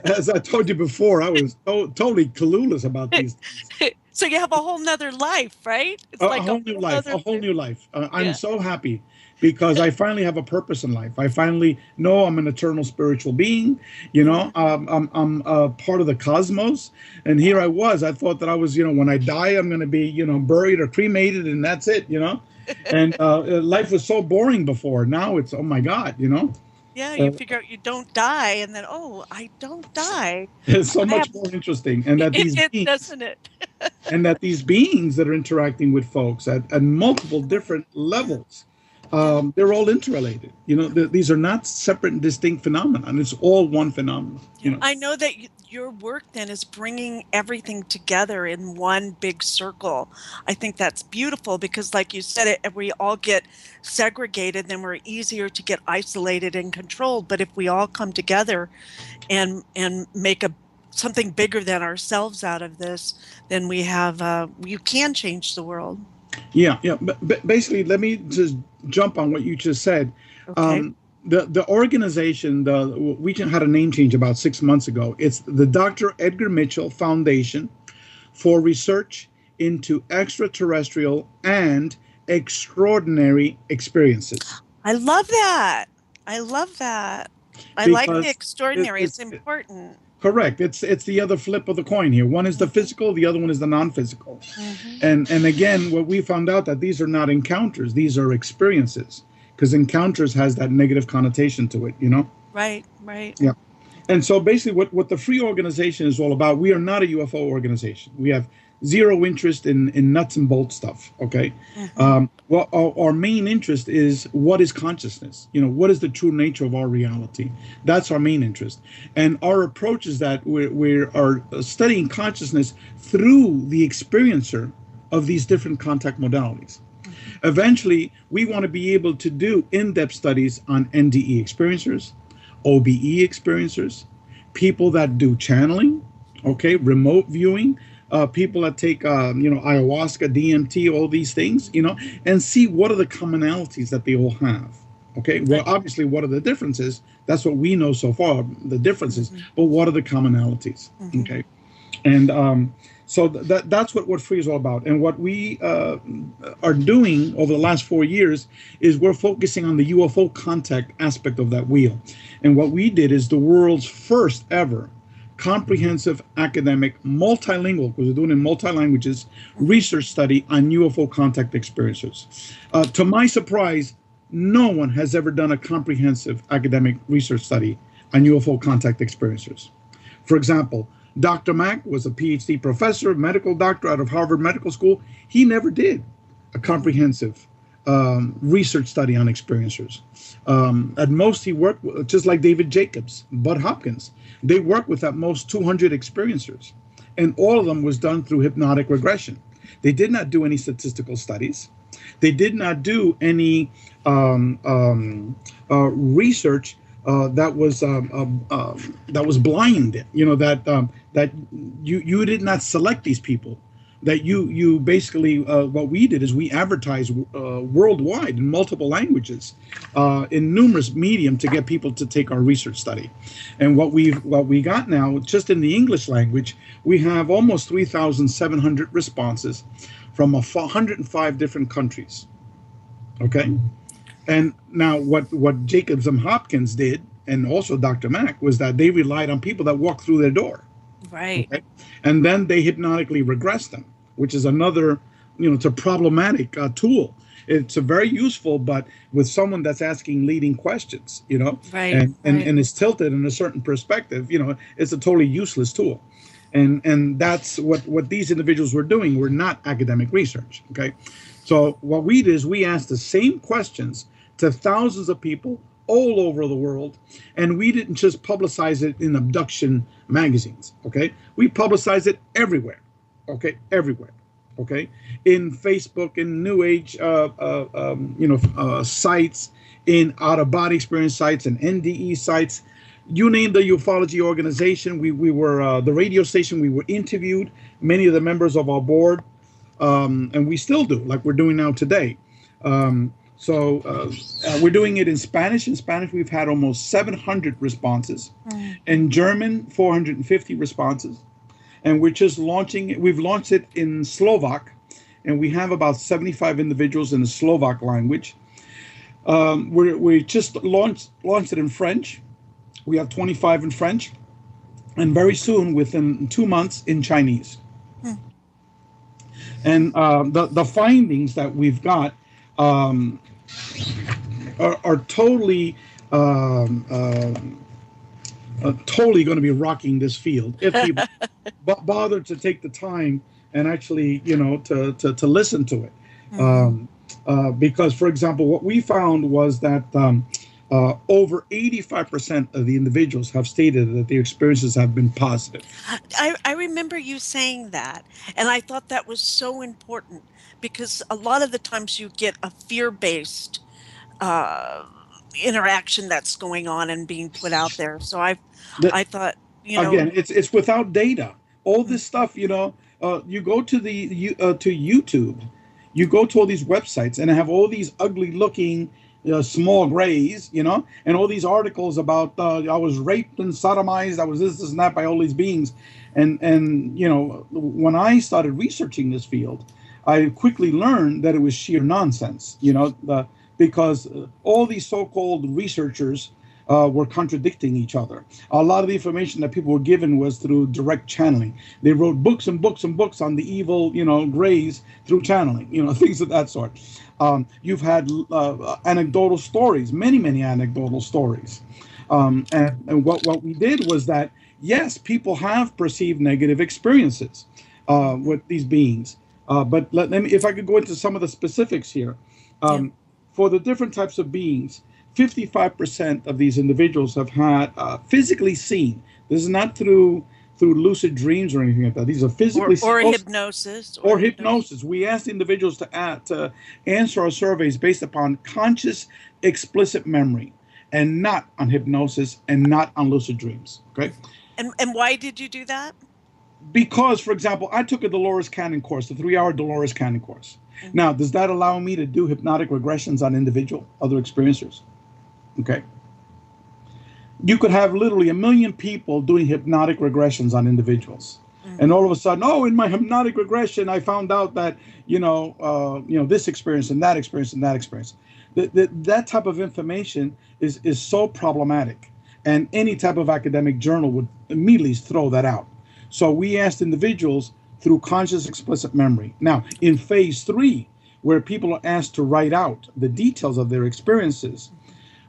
as I told you before, I was totally clueless about these things. So you have a whole nother life, right? It's like a whole new life. I'm so happy because I finally have a purpose in life. I finally know I'm an eternal spiritual being. I'm a part of the cosmos. And here I was. I thought that I was, when I die, I'm going to be, buried or cremated, and that's it, And life was so boring before. Now it's, oh my God, Yeah, you figure out you don't die, and then, I don't die. It's so much more interesting. And that these beings, doesn't it? And that these beings that are interacting with folks at multiple different levels, they're all interrelated. These are not separate and distinct phenomena. And it's all one phenomenon. I know that your work then is bringing everything together in one big circle. I think that's beautiful because, like you said, if we all get segregated, then we're easier to get isolated and controlled. But if we all come together and make something bigger than ourselves out of this, then we have you can change the world. Yeah. But basically, let me just jump on what you just said. Okay. The organization, we had a name change about 6 months ago. It's the Dr. Edgar Mitchell Foundation for Research into Extraterrestrial and Extraordinary Experiences. I love that. I like the extraordinary. It's important. Correct. It's the other flip of the coin here. One is the physical, the other one is the non-physical. And again, what we found out that these are not encounters, these are experiences. Because encounters has that negative connotation to it, Right. Yeah. And so basically what the FREE organization is all about, we are not a UFO organization. We have zero interest in nuts and bolts stuff, okay? Well, our main interest is what is consciousness? What is the true nature of our reality? That's our main interest. And our approach is that we are studying consciousness through the experiencer of these different contact modalities. Eventually, we want to be able to do in-depth studies on NDE experiencers, OBE experiencers, people that do channeling, okay, remote viewing, people that take, ayahuasca, DMT, all these things, and see what are the commonalities that they all have. Okay, well, obviously, what are the differences? That's what we know so far, the differences, but what are the commonalities? Okay, and so that's what FREE is all about. And what we are doing over the last 4 years is we're focusing on the UFO contact aspect of that wheel. And what we did is the world's first ever comprehensive academic multilingual, because we're doing it in multi-languages, research study on UFO contact experiencers. To my surprise, no one has ever done a comprehensive academic research study on UFO contact experiencers. For example, Dr. Mack was a Ph.D. professor, medical doctor out of Harvard Medical School. He never did a comprehensive research study on experiencers. At most, he worked with, just like David Jacobs, Bud Hopkins. They worked with at most 200 experiencers, and all of them was done through hypnotic regression. They did not do any statistical studies. They did not do any research that was blind. That you did not select these people that you basically, what we did is we advertised worldwide in multiple languages, in numerous medium to get people to take our research study. And what we got now, just in the English language, we have almost 3,700 responses from 105 different countries. Okay? And now what Jacobs and Hopkins did, and also Dr. Mack, was that they relied on people that walked through their door. Right. Okay? And then they hypnotically regress them, which is another, it's a problematic tool. It's a very useful, but with someone that's asking leading questions, right, and is tilted in a certain perspective, it's a totally useless tool. And that's what these individuals were doing. Were not academic research. Okay. So what we did is we asked the same questions to thousands of people all over the world, and we didn't just publicize it in abduction magazines. Okay. We publicized it everywhere. Okay. Everywhere. Okay. In Facebook, in New Age, sites, in out-of-body experience sites, and NDE sites. You name the ufology organization. We were the radio station. We were interviewed, many of the members of our board, and we still do, like we're doing now today. So we're doing it in Spanish. In Spanish, we've had almost 700 responses. In German, 450 responses. And we're just launching it. We've launched it in Slovak, and we have about 75 individuals in the Slovak language. We just launched it in French. We have 25 in French, and very soon, within 2 months, in Chinese. And the findings that we've got are totally totally going to be rocking this field if people bother to take the time and actually, to listen to it. Because, for example, what we found was that over 85% of the individuals have stated that their experiences have been positive. I remember you saying that, and I thought that was so important because a lot of the times you get a fear-based interaction that's going on and being put out there. So I thought, again, it's without data. All this stuff, you go to to YouTube, you go to all these websites and have all these ugly-looking small grays, and all these articles about I was raped and sodomized, I was this and that by all these beings, and when I started researching this field, I quickly learned that it was sheer nonsense, because all these so-called researchers were contradicting each other. A lot of the information that people were given was through direct channeling. They wrote books and books and books on the evil, grays through channeling, things of that sort. You've had anecdotal stories, many anecdotal stories. And what we did was that, yes, people have perceived negative experiences with these beings. But let me, if I could go into some of the specifics here. For the different types of beings, 55% of these individuals have had physically seen. This is not through lucid dreams or anything like that. These are physically or hypnosis. Or hypnosis. We asked individuals to answer our surveys based upon conscious, explicit memory, and not on hypnosis and not on lucid dreams. Okay. And why did you do that? Because, for example, I took a Dolores Cannon course, the 3-hour Dolores Cannon course. Now, does that allow me to do hypnotic regressions on other experiencers? Okay. You could have literally 1 million people doing hypnotic regressions on individuals. And all of a sudden, in my hypnotic regression, I found out that, this experience and that experience and that experience. That type of information is so problematic. And any type of academic journal would immediately throw that out. So we asked individuals through conscious explicit memory. Now, in phase 3, where people are asked to write out the details of their experiences,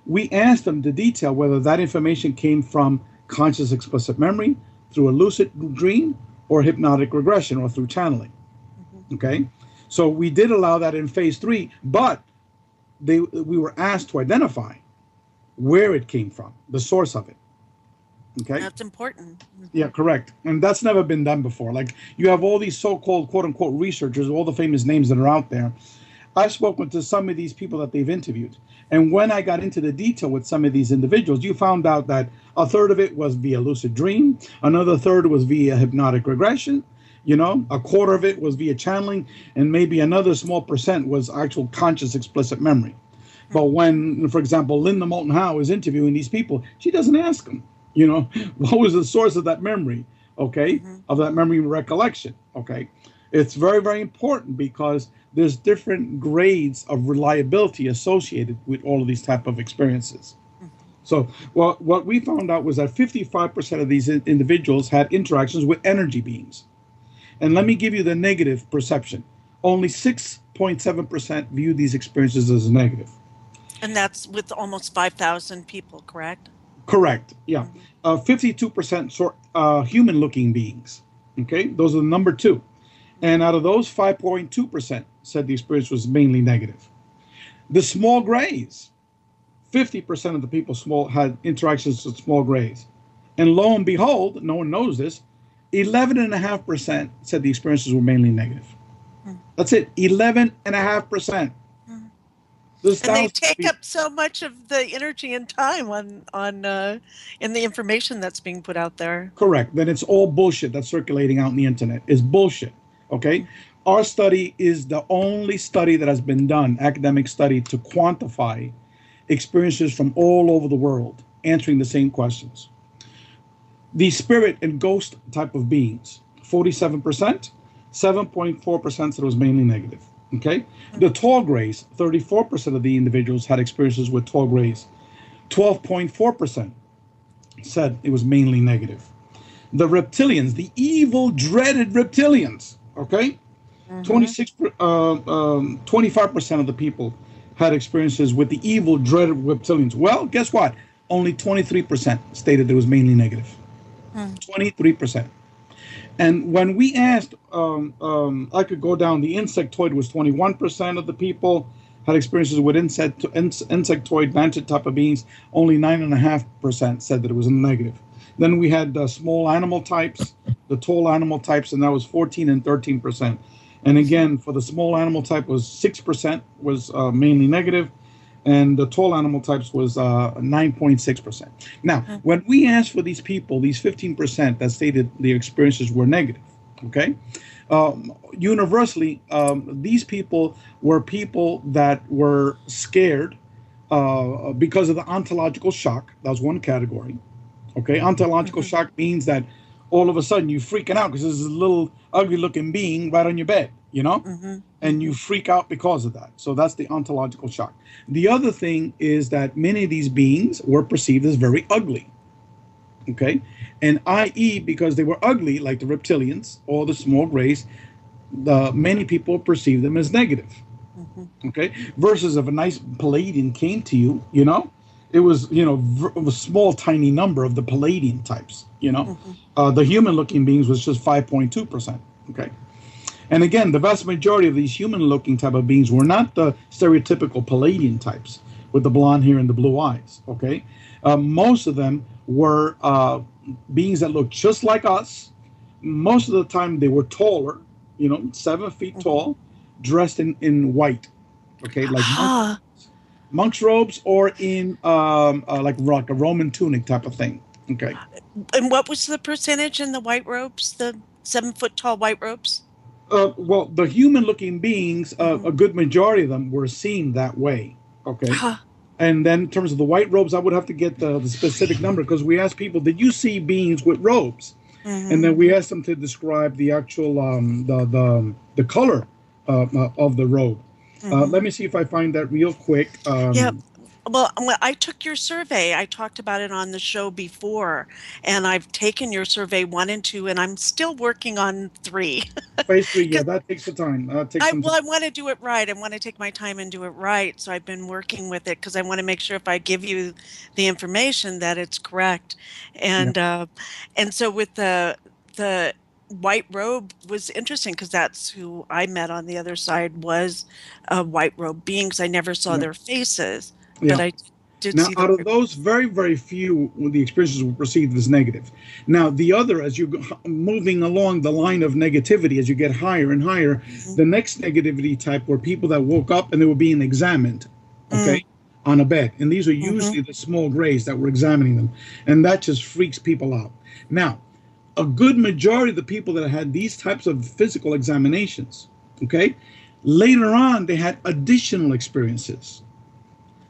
we asked them to detail whether that information came from conscious explicit memory, through a lucid dream, or hypnotic regression, or through channeling. Okay? So we did allow that in phase 3, but we were asked to identify where it came from, the source of it. Okay. That's important. Yeah, correct. And that's never been done before. Like, you have all these so-called quote-unquote researchers, all the famous names that are out there. I've spoken to some of these people that they've interviewed. And when I got into the detail with some of these individuals, you found out that a third of it was via lucid dream. Another third was via hypnotic regression. You know, a quarter of it was via channeling, and maybe another small percent was actual conscious explicit memory. But when, for example, Linda Moulton Howe is interviewing these people, she doesn't ask them, you know, what was the source of that memory, okay, of that memory recollection, okay? It's very, very important because there's different grades of reliability associated with all of these type of experiences. So what we found out was that 55% of these individuals had interactions with energy beings. And let me give you the negative perception. Only 6.7% view these experiences as negative. And that's with almost 5,000 people, correct? Correct, yeah. 52% human-looking beings, okay? Those are the number two. And out of those, 5.2% said the experience was mainly negative. The small grays, 50% of the people had interactions with small grays. And lo and behold, no one knows this, 11.5% said the experiences were mainly negative. That's it, 11.5%. And they take up so much of the energy and time in the information that's being put out there. Correct. Then it's all bullshit that's circulating out in the internet. It's bullshit. Okay. Our study is the only study that has been done, academic study, to quantify experiences from all over the world, answering the same questions. The spirit and ghost type of beings, 47%, 7.4% said it was mainly negative. Okay. The tall grays, 34% of the individuals had experiences with tall grays. 12.4% said it was mainly negative. The reptilians, the evil, dreaded reptilians, okay? 25% of the people had experiences with the evil, dreaded reptilians. Well, guess what? Only 23% stated it was mainly negative. 23%. And when we asked, I could go down, the insectoid was 21% of the people had experiences with insectoid, mantis type of beings. Only 9.5% said that it was negative. Then we had the small animal types, the tall animal types, and that was 14 and 13%. And again, for the small animal type was 6% was mainly negative, and the tall animal types was 9.6%. Now, when we asked for these people, these 15% that stated their experiences were negative, okay? Universally, these people were people that were scared because of the ontological shock. That was one category, okay? Ontological shock means that all of a sudden you're freaking out because there's a little ugly-looking being right on your bed, you know? And you freak out because of that. So that's the ontological shock. The other thing is that many of these beings were perceived as very ugly, okay? And i.e., because they were ugly, like the reptilians or the small grays, many people perceive them as negative, okay? Versus if a nice Palladian came to you, you know, it was, you know, a small, tiny number of the Palladian types, you know? The human-looking beings was just 5.2%, okay? And again, the vast majority of these human-looking type of beings were not the stereotypical Palladian types with the blonde hair and the blue eyes, okay? Most of them were beings that looked just like us. Most of the time, they were taller, you know, 7 feet tall, dressed in white, okay? Like monk's robes or in like a Roman tunic type of thing, okay? And what was the percentage in the white robes, the 7 foot tall white robes? Well, the human-looking beings, a good majority of them were seen that way, okay? And then in terms of the white robes, I would have to get the specific number because we asked people, did you see beings with robes? And then we asked them to describe the actual, the color of the robe. Let me see if I find that real quick. Yeah. Well, I took your survey. I talked about it on the show before, and I've taken your survey 1 and 2, and I'm still working on 3. Phase 3, yeah, that takes the time. I want to do it right. I want to take my time and do it right. So I've been working with it because I want to make sure if I give you the information that it's correct. And and so with the white robe was interesting because that's who I met on the other side was white robe beings. I never saw their faces. But I did now, see out of those, very, very few, the experiences were perceived as negative. Now, the other, as you're moving along the line of negativity, as you get higher and higher, the next negativity type were people that woke up and they were being examined, okay, on a bed. And these are usually the small grays that were examining them. And that just freaks people out. Now, a good majority of the people that had these types of physical examinations, okay, later on they had additional experiences,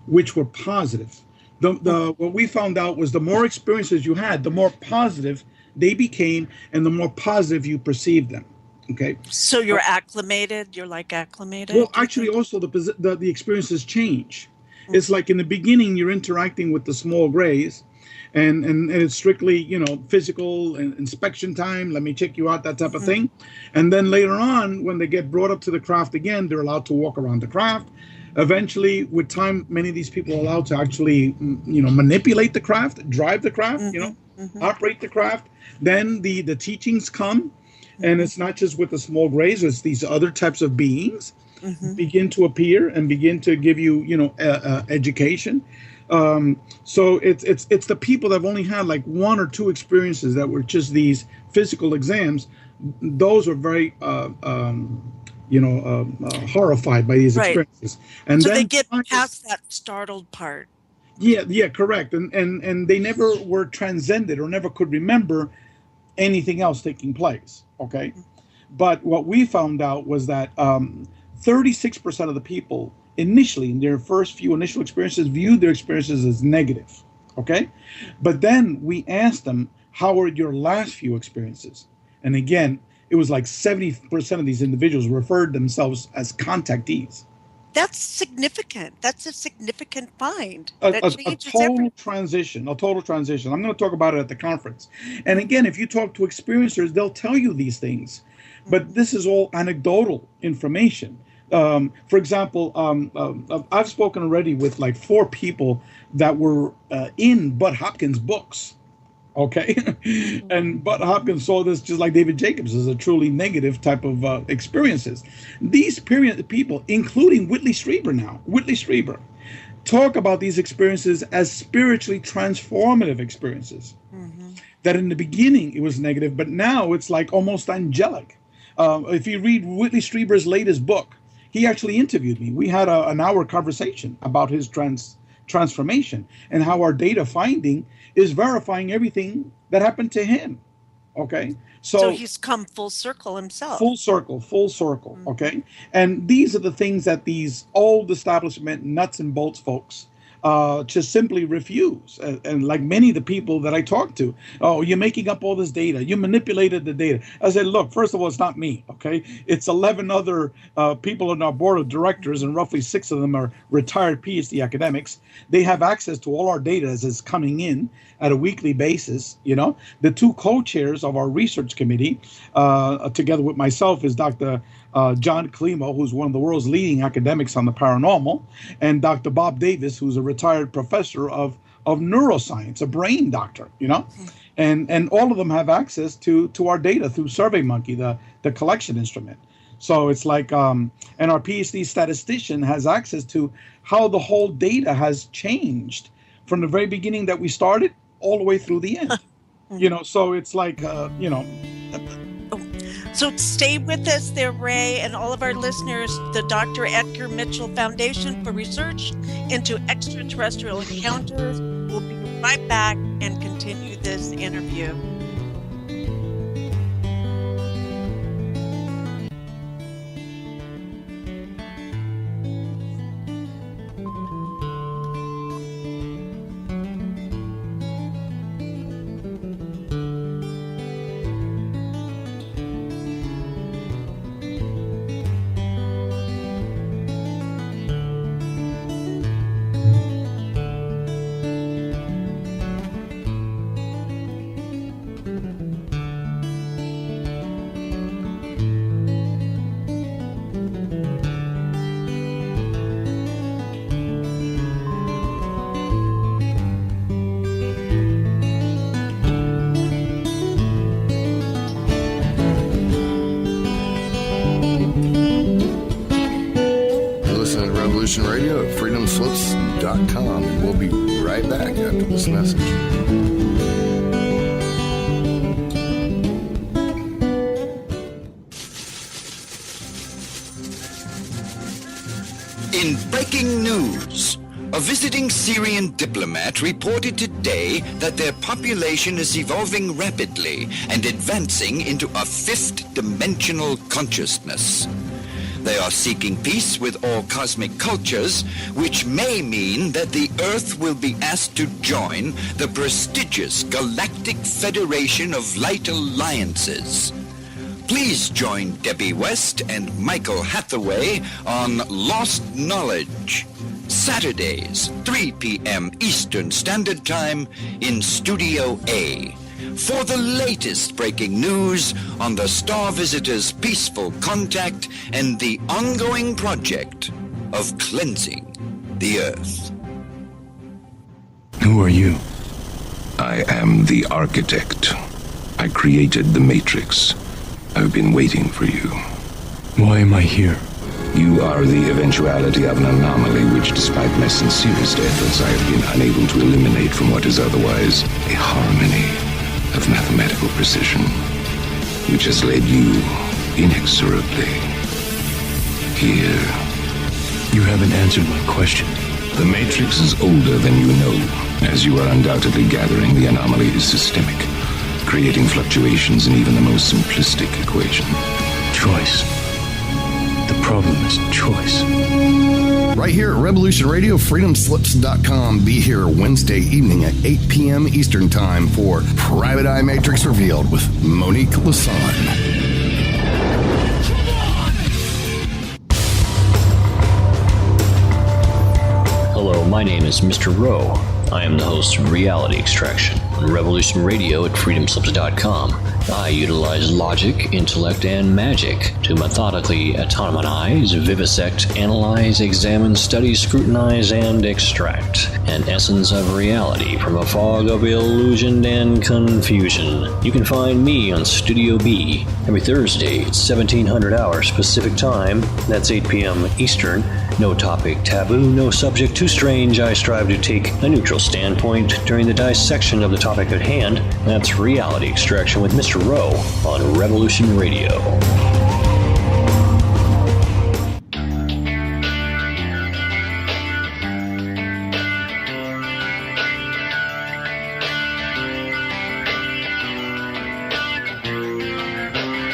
which were positive. What we found out was the more experiences you had, the more positive they became, and the more positive you perceived them. Okay. So you're acclimated. You're like acclimated. Well, actually, also the experiences change. Mm-hmm. It's like in the beginning you're interacting with the small grays, and it's strictly, you know, physical and inspection time. Let me check you out, that type of thing. And then later on, when they get brought up to the craft again, they're allowed to walk around the craft. Eventually, with time, many of these people are allowed to actually, you know, manipulate the craft, drive the craft, you know, operate the craft. Then the teachings come, and it's not just with the small grays, it's these other types of beings begin to appear and begin to give you, you know, education. So it's the people that have only had like one or two experiences that were just these physical exams. Those are very horrified by these experiences, and so then they get past that startled part. Yeah, correct. And they never were transcended or never could remember anything else taking place. Okay, but what we found out was that 36% of the people initially, in their first few initial experiences, viewed their experiences as negative. Okay, but then we asked them, how were your last few experiences? And again, it was like 70% of these individuals referred themselves as contactees. That's significant. That's a significant find. A total transition. I'm going to talk about it at the conference. And again, if you talk to experiencers, they'll tell you these things. But this is all anecdotal information. For example, I've spoken already with like 4 people that were in Bud Hopkins' books. Okay. And Bud Hopkins saw this just like David Jacobs as a truly negative type of experiences. These people, including Whitley Strieber, talk about these experiences as spiritually transformative experiences. That in the beginning it was negative, but now it's like almost angelic. If you read Whitley Strieber's latest book, he actually interviewed me. We had an hour conversation about his transformation and how our data finding is verifying everything that happened to him. Okay, so he's come full circle himself. Full circle. Okay, and these are the things that these old establishment nuts and bolts folks just simply refuse. And like many of the people that I talk to, oh, you're making up all this data. You manipulated the data. I said, look, first of all, it's not me, okay? It's 11 other people on our board of directors, and roughly 6 of them are retired Ph.D. academics. They have access to all our data as it's coming in at a weekly basis, you know. The 2 co-chairs of our research committee, together with myself, is Dr. John Klimo, who's one of the world's leading academics on the paranormal, and Dr. Bob Davis, who's a retired professor of neuroscience, a brain doctor, you know, and all of them have access to our data through SurveyMonkey, the collection instrument. So it's like, and our PhD statistician has access to how the whole data has changed from the very beginning that we started all the way through the end, you know. So it's like, you know. So stay with us there, Rae, and all of our listeners. The Dr. Edgar Mitchell Foundation for Research into Extraterrestrial Encounters will be right back and continue this interview. Radio at freedomslips.com, and we'll be right back after this message. In breaking news, A visiting Syrian diplomat reported today that their population is evolving rapidly and advancing into a fifth-dimensional consciousness. They are seeking peace with all cosmic cultures, which may mean that the Earth will be asked to join the prestigious Galactic Federation of Light Alliances. Please join Debbie West and Michael Hathaway on Lost Knowledge, Saturdays, 3 p.m. Eastern Standard Time in Studio A, for the latest breaking news on the Star Visitors' peaceful contact and the ongoing project of cleansing the Earth. Who are you? I am the architect. I created the Matrix. I've been waiting for you. Why am I here? You are the eventuality of an anomaly which, despite my sincerest efforts, I have been unable to eliminate from what is otherwise a harmony of mathematical precision, which has led you inexorably here. You haven't answered my question. The Matrix is older than you know. As you are undoubtedly gathering, the anomaly is systemic, creating fluctuations in even the most simplistic equation. Choice. The problem is choice. Right here at Revolution Radio, freedomslips.com. Be here Wednesday evening at 8 p.m. Eastern Time for Private Eye Matrix Revealed with Monique Lassonde. Hello, my name is Mr. Rowe. I am the host of Reality Extraction on Revolution Radio at freedomslips.com. I utilize logic, intellect, and magic to methodically autonomize, vivisect, analyze, examine, study, scrutinize, and extract an essence of reality from a fog of illusion and confusion. You can find me on Studio B every Thursday at 1700 hours Pacific Time. That's 8 p.m. Eastern. No topic taboo, no subject too strange. I strive to take a neutral standpoint during the dissection of the topic at hand. That's Reality Extraction with Mr. Rowe on Revolution Radio.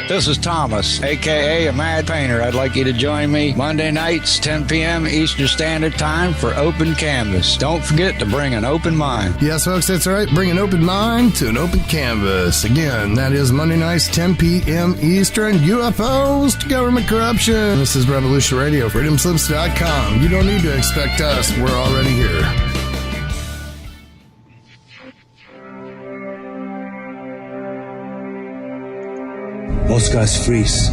This is Thomas, a.k.a. a Mad Painter. I'd like you to join me Monday nights, 10 p.m. Eastern Standard Time for Open Canvas. Don't forget to bring an open mind. Yes, folks, that's right. Bring an open mind to an open canvas. Again, that is Monday nights, 10 p.m. Eastern. UFOs to government corruption. This is Revolution Radio, freedomslips.com. You don't need to expect us. We're already here. Most guys freeze.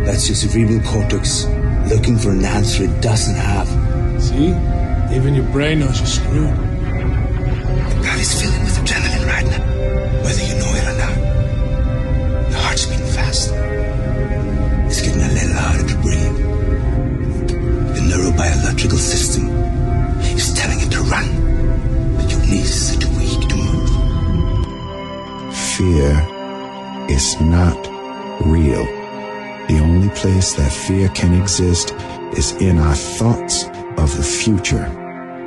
That's your cerebral cortex looking for an answer it doesn't have. See? Even your brain knows you're screwed. The body's filling with adrenaline right now, whether you know it or not. The heart's beating fast. It's getting a little harder to breathe. The neurobiological system is telling it to run, but your knees are too weak to move. Fear is not real. The only place that fear can exist is in our thoughts of the future.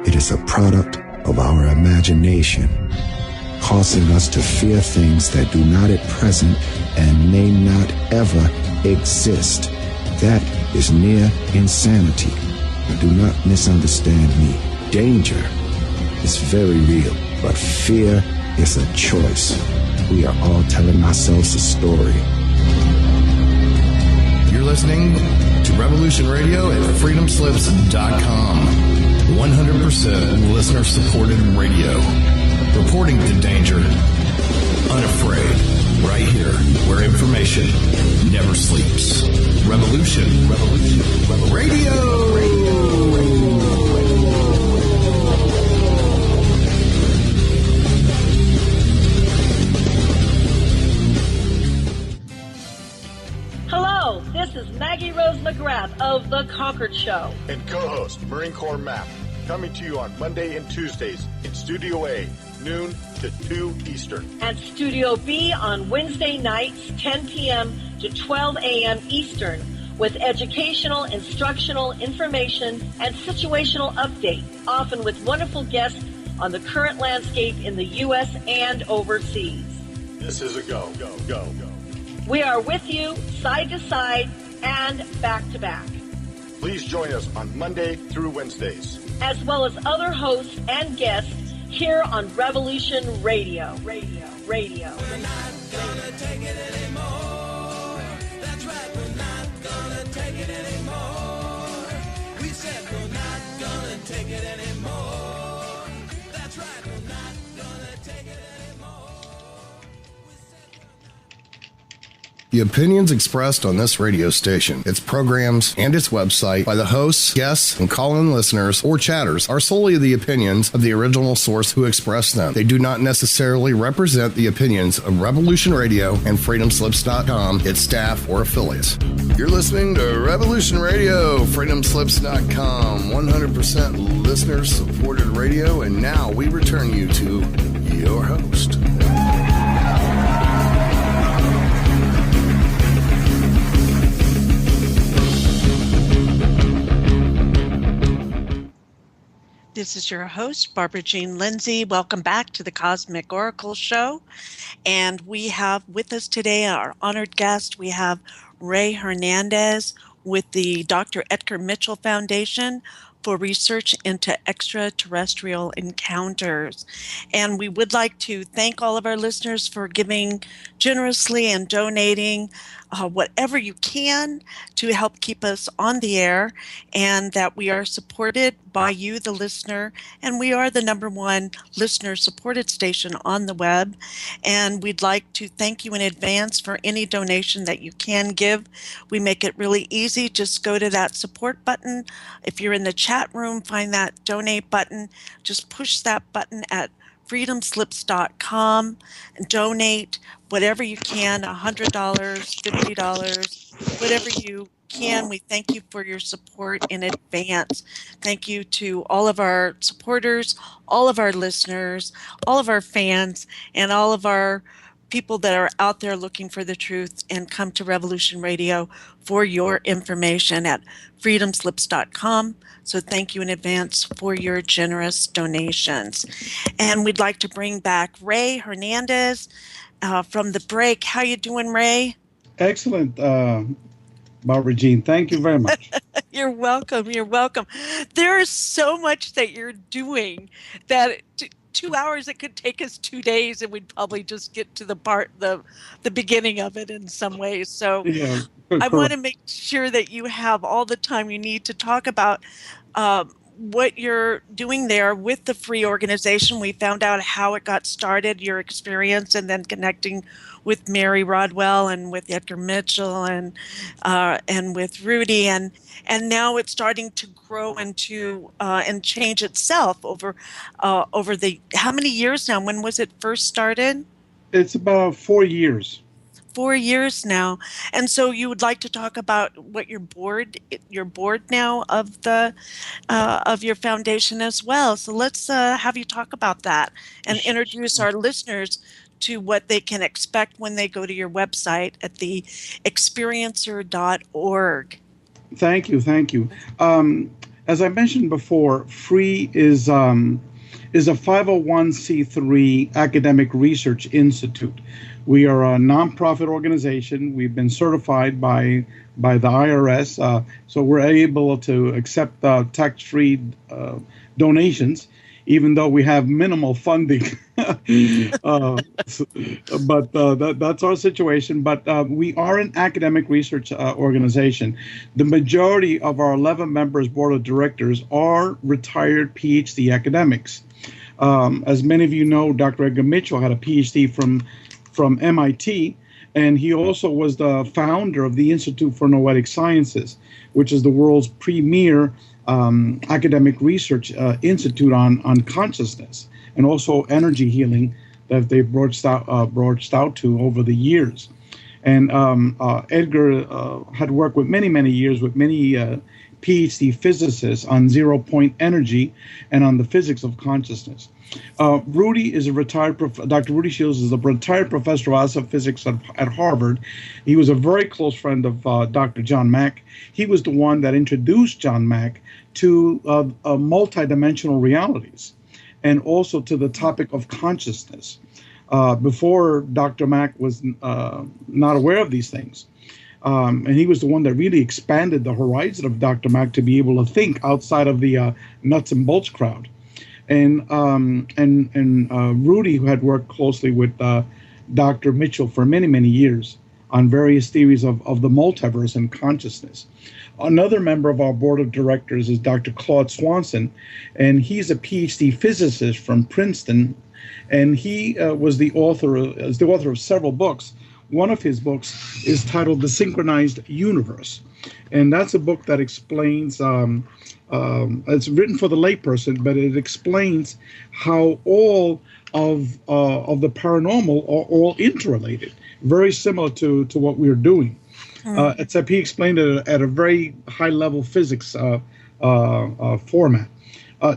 It is a product of our imagination, causing us to fear things that do not at present and may not ever exist. That is near insanity. Do not misunderstand me. Danger is very real, but fear is a choice. We are all telling ourselves a story. You're listening to Revolution Radio at freedomslips.com. 100% listener-supported radio. Reporting to danger. Unafraid. Right here, where information never sleeps. Revolution Radio. This is Maggie Rose McGrath of The Concord Show. And co-host Marine Corps Map, coming to you on Monday and Tuesdays in Studio A, noon to 2 Eastern. And Studio B on Wednesday nights, 10 p.m. to 12 a.m. Eastern, with educational, instructional, information, and situational updates, often with wonderful guests on the current landscape in the U.S. and overseas. This is a go. We are with you, side to side, and back to back. Please join us on Monday through Wednesdays, as well as other hosts and guests here on Revolution Radio. We're not gonna take it anymore. That's right, we're not gonna take it anymore. We said we're not gonna take it anymore. That's right, we're not gonna take it anymore. The opinions expressed on this radio station, its programs, and its website by the hosts, guests, and call-in listeners or chatters are solely the opinions of the original source who expressed them. They do not necessarily represent the opinions of Revolution Radio and freedomslips.com, its staff, or affiliates. You're listening to Revolution Radio, freedomslips.com, 100% listener-supported radio, and now we return you to your host. This is your host, Barbara Jean Lindsey. Welcome back to the Cosmic Oracle Show. And we have with us today our honored guest. We have Rae Hernandez with the Dr. Edgar Mitchell Foundation for research into extraterrestrial encounters. And we would like to thank all of our listeners for giving generously and donating whatever you can to help keep us on the air, and that we are supported by you, the listener, and we are the #1 listener-supported station on the web. And we'd like to thank you in advance for any donation that you can give. We make it really easy. Just go to that support button. If you're in the chat room, find that donate button. Just push that button at freedomslips.com and donate whatever you can, $100, $50, whatever you can. We thank you for your support in advance. Thank you to all of our supporters, all of our listeners, all of our fans, and all of our people that are out there looking for the truth and come to Revolution Radio for your information at freedomslips.com. So thank you in advance for your generous donations. And we'd like to bring back Rae Hernandez from the break. How you doing, Rae? Excellent, Barbara Jean. Thank you very much. You're welcome. You're welcome. There is so much that you're doing that 2 hours, it could take us 2 days, and we'd probably just get to the beginning of it in some ways. So yeah, I want to make sure that you have all the time you need to talk about what you're doing there with the F.R.E.E. organization. We found out how it got started, your experience, and then connecting with Mary Rodwell and with Edgar Mitchell and with Rudy, and now it's starting to grow into and change itself over the how many years now? When was it first started? It's about 4 years. 4 years now. And so you would like to talk about what your board now of the of your foundation as well. So let's have you talk about that and introduce our listeners to what they can expect when they go to your website at the experiencer.org. Thank you. As I mentioned before, F.R.E.E. is a 501c3 academic research institute. We are a nonprofit organization. We've been certified by the IRS, so we're able to accept tax-free donations, even though we have minimal funding. But that's our situation. But we are an academic research organization. The majority of our 11 members board of directors are retired Ph.D. academics. As many of you know, Dr. Edgar Mitchell had a Ph.D. from MIT, and he also was the founder of the Institute for Noetic Sciences, which is the world's premier academic research institute on consciousness and also energy healing that they've broached out to over the years. And Edgar had worked with many years with many PhD physicists on zero-point energy and on the physics of consciousness. Rudy is a retired, Dr. Rudy Shields is a retired professor of astrophysics at Harvard. He was a very close friend of Dr. John Mack. He was the one that introduced John Mack to multidimensional realities and also to the topic of consciousness. Before Dr. Mack was not aware of these things. And he was the one that really expanded the horizon of Dr. Mack to be able to think outside of the nuts and bolts crowd. And Rudy, who had worked closely with Dr. Mitchell for many years on various theories of the multiverse and consciousness. Another member of our board of directors is Dr. Claude Swanson, and he's a PhD physicist from Princeton, and he was the author of several books. One of his books is titled The Synchronized Universe, and that's a book that explains, it's written for the layperson, but it explains how all of the paranormal are all interrelated, very similar to what we're doing. Except he explained it at a very high-level physics format.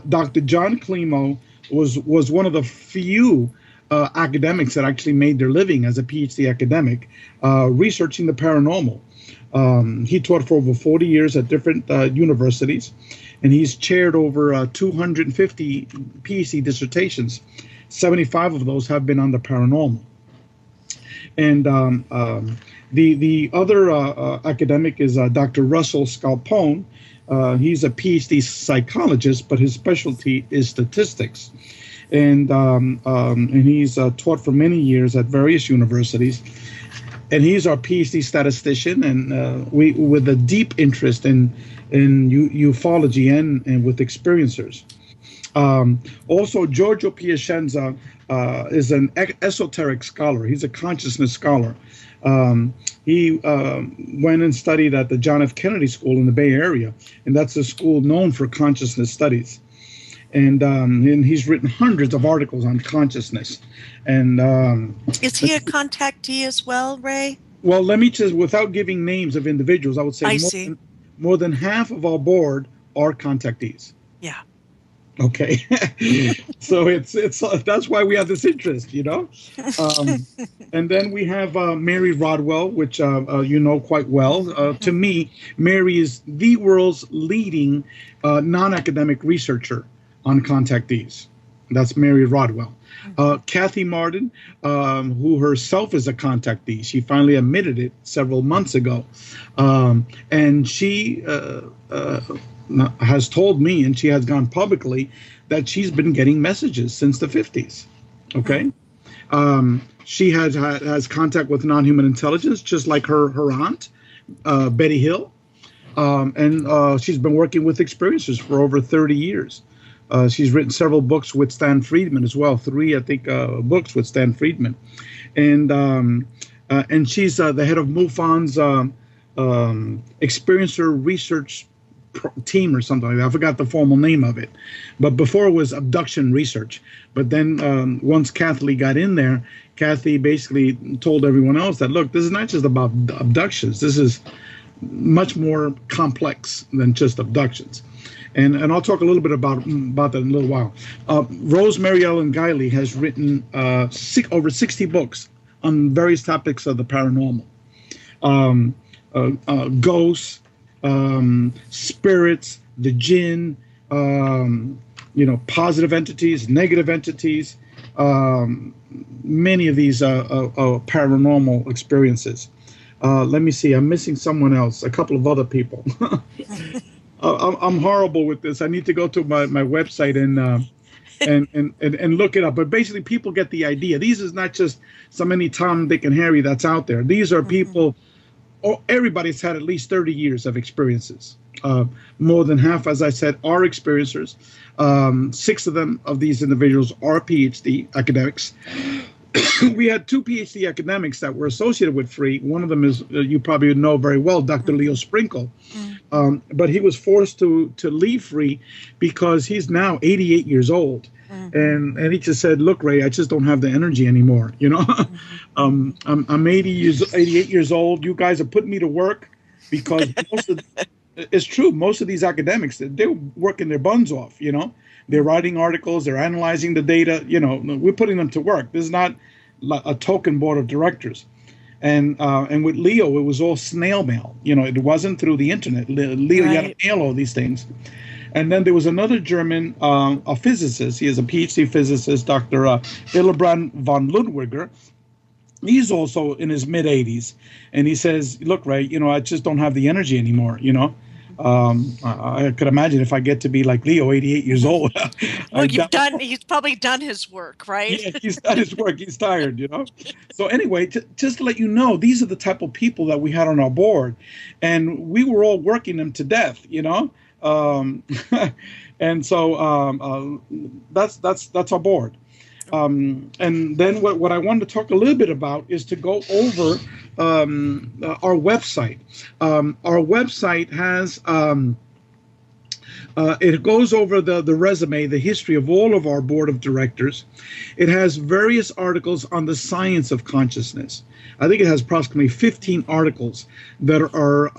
Dr. John Climo was one of the few academics that actually made their living as a PhD academic researching the paranormal. He taught for over 40 years at different universities, and he's chaired over 250 PhD dissertations. 75 of those have been on the paranormal. And the other academic is Dr. Russell Scalpone. He's a PhD psychologist, but his specialty is statistics. And he's taught for many years at various universities. And he's our PhD statistician, and we with a deep interest in ufology and with experiencers. Also, Giorgio Piacenza is an esoteric scholar. He's a consciousness scholar. He went and studied at the John F. Kennedy School in the Bay Area, and that's a school known for consciousness studies. And he's written hundreds of articles on consciousness. And is he a contactee as well, Ray? Well, let me just, without giving names of individuals, I would say more than half of our board are contactees. Yeah. Okay. So it's that's why we have this interest, you know. And then we have Mary Rodwell, which you know quite well. To me, Mary is the world's leading non-academic researcher on contactees. That's Mary Rodwell. Kathy Martin, who herself is a contactee. She finally admitted it several months ago. And she has told me, and she has gone publicly, that she's been getting messages since the 50s. Okay? She has contact with non-human intelligence, just like her aunt, Betty Hill. And she's been working with experiencers for over 30 years. She's written several books with Stan Friedman as well, 3, I think, books with Stan Friedman. And she's the head of MUFON's experiencer research team or something like that. I forgot the formal name of it. But before it was abduction research. But then once Kathy got in there, Kathy basically told everyone else that, look, this is not just about abductions. This is much more complex than just abductions. And I'll talk a little bit about that in a little while. Rosemary Ellen Guiley has written over 60 books on various topics of the paranormal. Ghosts, spirits, the jinn, positive entities, negative entities, many of these paranormal experiences. Let me see, I'm missing someone else, a couple of other people. I'm horrible with this. I need to go to my website and look it up. But basically, people get the idea. These is not just so many Tom, Dick, and Harry that's out there. These are people, everybody's had at least 30 years of experiences. More than half, as I said, are experiencers. 6 of them, of these individuals, are PhD academics. We had 2 PhD academics that were associated with FREE. One of them is, you probably know very well, Dr. Leo Sprinkle. But he was forced to leave FREE because he's now 88 years old. And he just said, "Look, Ray, I just don't have the energy anymore. You know, I'm 88 years old. You guys are putting me to work because it's true. Most of these academics, they're working their buns off. You know, they're writing articles, they're analyzing the data. You know, we're putting them to work. This is not a token board of directors." And with Leo, it was all snail mail. You know, it wasn't through the internet. Leo, you had to mail all these things. And then there was another German, a physicist. He is a Ph.D. physicist, Dr. Hildebrand von Ludwiger. He's also in his mid-80s. And he says, "Look, Ray, you know, I just don't have the energy anymore, you know. I could imagine if I get to be like Leo, 88 years old." Well, he's probably done his work, right? Yeah, he's done his work. He's tired, you know. So anyway, just to let you know, these are the type of people that we had on our board. And we were all working them to death, you know. And so that's our board. And then what I wanted to talk a little bit about is to go over our website. Our website has it goes over the resume, the history of all of our board of directors. It has various articles on the science of consciousness. I think it has approximately 15 articles that are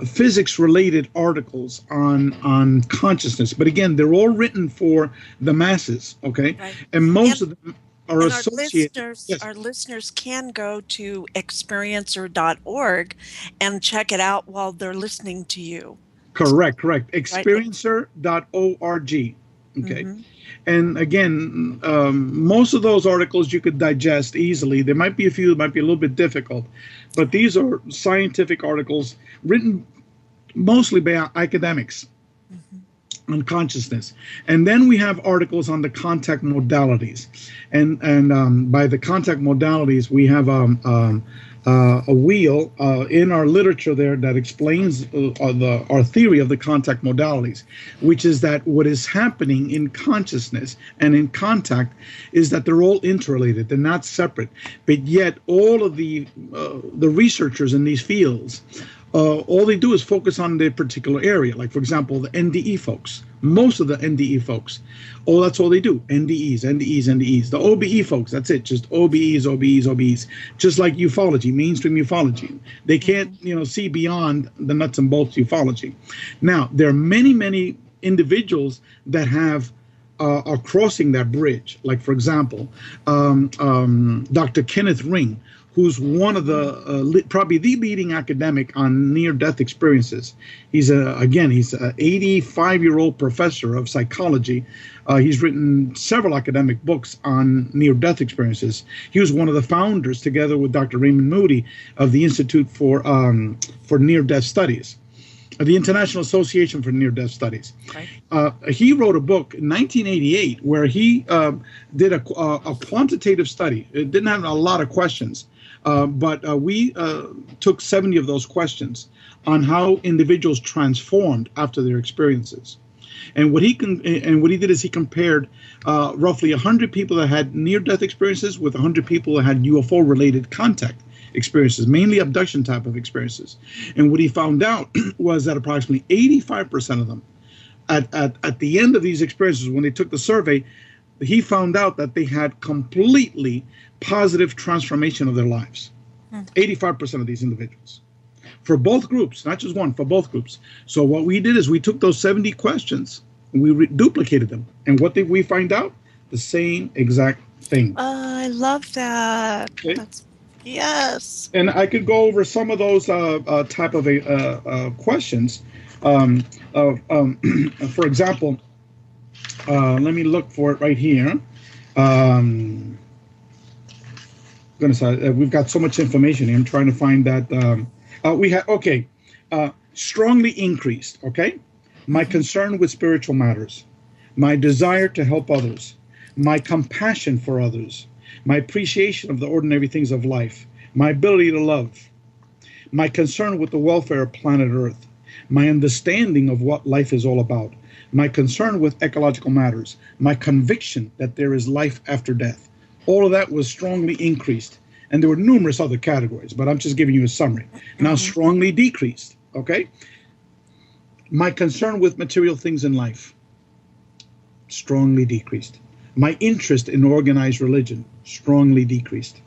physics-related articles on consciousness. But again, they're all written for the masses, okay? Right. And most of them are associated. Our listeners can go to experiencer.org and check it out while they're listening to you. Correct. Experiencer.org. Okay. Mm-hmm. And again, most of those articles you could digest easily. There might be a few that might be a little bit difficult, but these are scientific articles written mostly by academics on consciousness. And then we have articles on the contact modalities. And by the contact modalities, we have a wheel in our literature there that explains our theory of the contact modalities, which is that what is happening in consciousness and in contact is that they're all interrelated. They're not separate. But yet all of the researchers in these fields, all they do is focus on their particular area. Like, for example, the NDE folks. Most of the NDE folks, that's all they do. NDEs. The OBE folks, that's it. Just OBEs. Just like ufology, mainstream ufology. They can't, see beyond the nuts and bolts ufology. Now, there are many, many individuals that are crossing that bridge. Like, for example, Dr. Kenneth Ring, who's one of the probably the leading academic on near-death experiences. He's an 85-year-old professor of psychology. He's written several academic books on near-death experiences. He was one of the founders, together with Dr. Raymond Moody, of the Institute for Near-Death Studies, the International Association for Near-Death Studies. Right. He wrote a book in 1988 where he did a quantitative study. It didn't have a lot of questions. But we took 70 of those questions on how individuals transformed after their experiences. And what he did is he compared roughly 100 people that had near-death experiences with 100 people that had UFO-related contact experiences, mainly abduction type of experiences. And what he found out was that approximately 85% of them, at the end of these experiences, when they took the survey, he found out that they had completely positive transformation of their lives. 85% of these individuals. For both groups, not just one, for both groups. So what we did is we took those 70 questions and we duplicated them. And what did we find out? The same exact thing. I love that. Okay. Yes. And I could go over some of those type of questions. For example, let me look for it right here. Goodness, we've got so much information here. I'm trying to find that. We have, strongly increased, okay? My concern with spiritual matters, my desire to help others, my compassion for others, my appreciation of the ordinary things of life, my ability to love, my concern with the welfare of planet Earth, my understanding of what life is all about, my concern with ecological matters, my conviction that there is life after death. All of that was strongly increased. And there were numerous other categories, but I'm just giving you a summary. Now, strongly decreased, okay? My concern with material things in life. strongly decreased. My interest in organized religion, strongly decreased.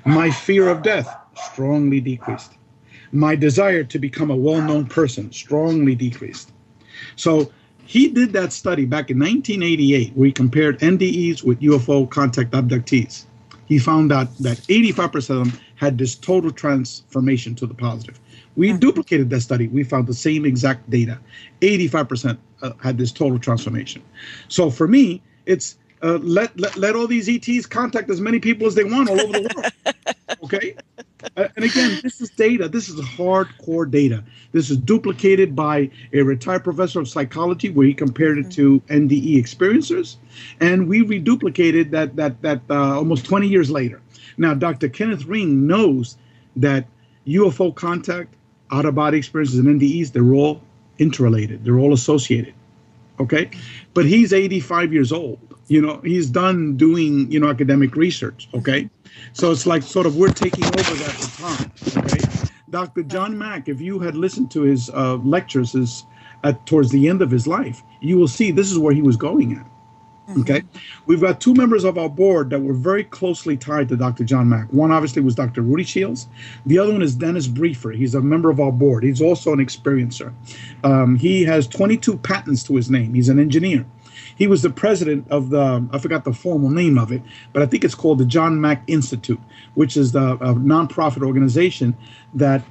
My fear of death, strongly decreased. My desire to become a well-known person, strongly decreased. So he did that study back in 1988 where he compared NDEs with UFO contact abductees. He found out that 85% of them had this total transformation to the positive. We duplicated that study. We found the same exact data. 85% had this total transformation. So for me, it's let all these ETs contact as many people as they want all over the world. Okay? And again, this is data. This is hardcore data. This is duplicated by a retired professor of psychology where he compared it to NDE experiencers. And we reduplicated that almost 20 years later. Now, Dr. Kenneth Ring knows that UFO contact, out-of-body experiences, and NDEs, they're all interrelated. They're all associated. Okay? But he's 85 years old. He's done doing, academic research. Okay? So it's like sort of we're taking over that baton. Okay? Dr. John Mack, if you had listened to his lectures towards the end of his life, you will see this is where he was going at. Okay, we've got two members of our board that were very closely tied to Dr. John Mack. One obviously was Dr. Rudy Shields. The other one is Dennis Briefer. He's a member of our board. He's also an experiencer. He has 22 patents to his name. He's an engineer. He was the president of I forgot the formal name of it, but I think it's called the John Mack Institute, which is the nonprofit organization that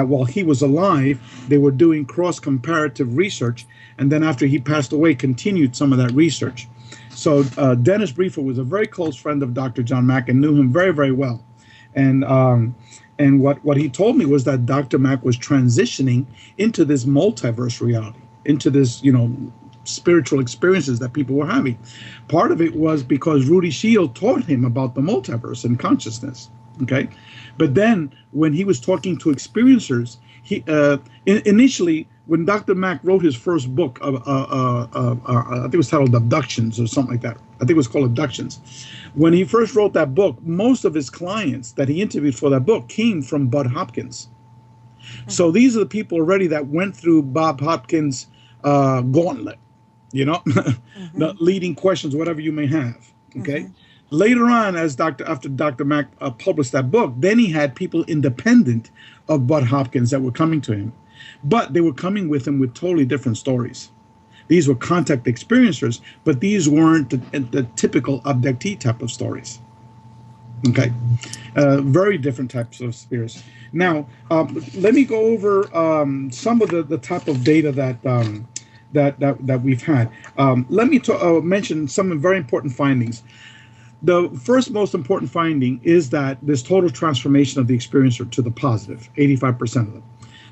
while he was alive, they were doing cross-comparative research, and then after he passed away, continued some of that research. So Dennis Briefer was a very close friend of Dr. John Mack and knew him very, very well. And what he told me was that Dr. Mack was transitioning into this multiverse reality, into this, spiritual experiences that people were having. Part of it was because Rudy Shield taught him about the multiverse and consciousness. Okay, but then when he was talking to experiencers, he initially when Dr. Mack wrote his first book, I think it was titled Abductions or something like that. I think it was called Abductions. When he first wrote that book, most of his clients that he interviewed for that book came from Bud Hopkins. So these are the people already that went through Bob Hopkins' gauntlet, the leading questions, whatever you may have. Okay. Later on, after Dr. Mack published that book, then he had people independent of Bud Hopkins that were coming to him. But they were coming with him with totally different stories. These were contact experiencers, but these weren't the typical abductee type of stories. Okay? Very different types of spirits. Now, let me go over some of the type of data that we've had. Let me mention some very important findings. The first most important finding is that this total transformation of the experiencer to the positive, 85% of them.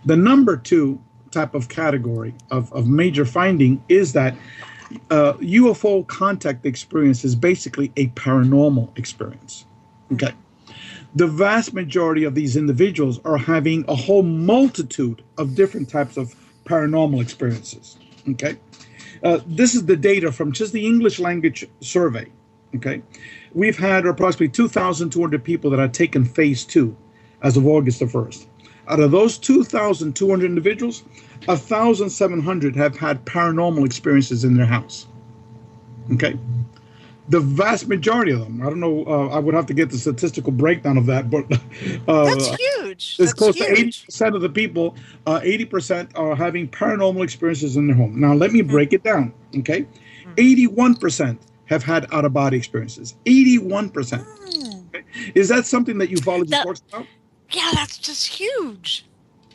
The number two type of category of major finding is that UFO contact experience is basically a paranormal experience. Okay. The vast majority of these individuals are having a whole multitude of different types of paranormal experiences. Okay. This is the data from just the English language survey. Okay. We've had approximately 2,200 people that have taken phase 2 as of August the 1st. Out of those 2,200 individuals, 1,700 have had paranormal experiences in their house. Okay. The vast majority of them, I don't know, I would have to get the statistical breakdown of that, but that's huge. It's close to 80% of the people, 80% are having paranormal experiences in their home. Now, let me break it down. Okay. 81% have had out-of-body experiences. 81%. Okay? Is that something that ufology talks about? Yeah, that's just huge.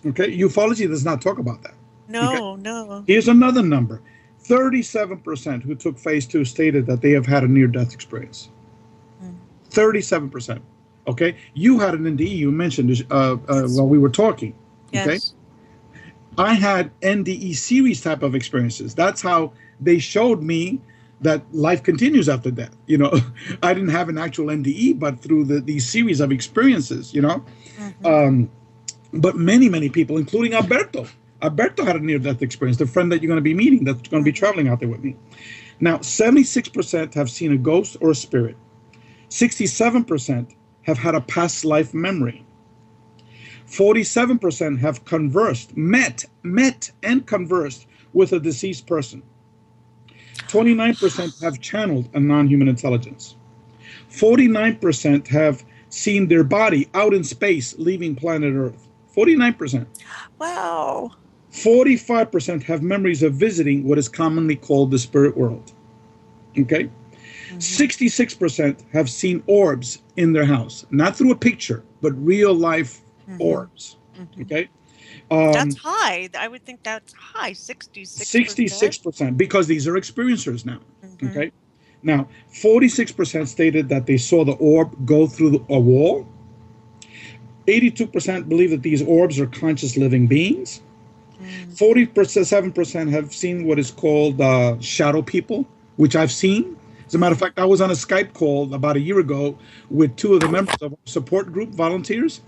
Okay, ufology does not talk about that. No, okay? no. Here's another number. 37% who took phase 2 stated that they have had a near-death experience. 37%. Okay, you had an NDE. You mentioned while we were talking. Okay, yes. I had NDE series type of experiences. That's how they showed me that life continues after death. I didn't have an actual NDE, but through these series of experiences, but many people, including Alberto had a near-death experience, the friend that you're going to be meeting that's going to be traveling out there with me. Now, 76% have seen a ghost or a spirit. 67% have had a past life memory. 47% have met and conversed with a deceased person. 29% have channeled a non-human intelligence. 49% have seen their body out in space leaving planet Earth. 49%. Wow. 45% have memories of visiting what is commonly called the spirit world. Okay? 66% have seen orbs in their house, not through a picture, but real life orbs. Okay? That's high. I would think that's high, 66%. 66%, because these are experiencers now. Okay? Now, 46% stated that they saw the orb go through a wall. 82% believe that these orbs are conscious living beings. 47% have seen what is called shadow people, which I've seen. As a matter of fact, I was on a Skype call about a year ago with two of the members of our support group volunteers,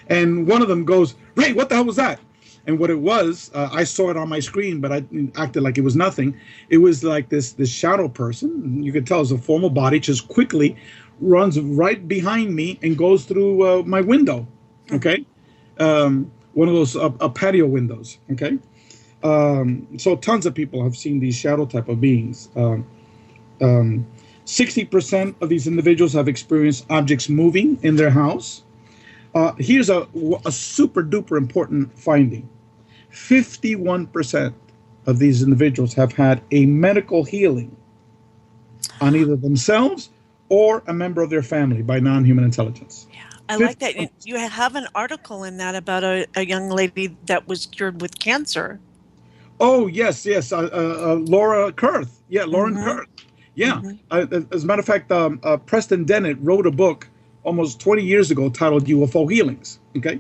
and one of them goes, "Ray, what the hell was that?" And what it was, I saw it on my screen, but I acted like it was nothing. It was like this shadow person. You could tell it's a formal body, just quickly runs right behind me and goes through my window. Okay, one of those patio windows. Okay, so tons of people have seen these shadow type of beings. 60% of these individuals have experienced objects moving in their house. Here's a super duper important finding. 51% of these individuals have had a medical healing on either themselves or a member of their family by non-human intelligence. Yeah, I like that. You have an article in that about a young lady that was cured with cancer. Oh, yes. Laura Kurth. Yeah, Lauren Kurth. Yeah. As a matter of fact, Preston Dennett wrote a book almost 20 years ago titled UFO Healings. Okay.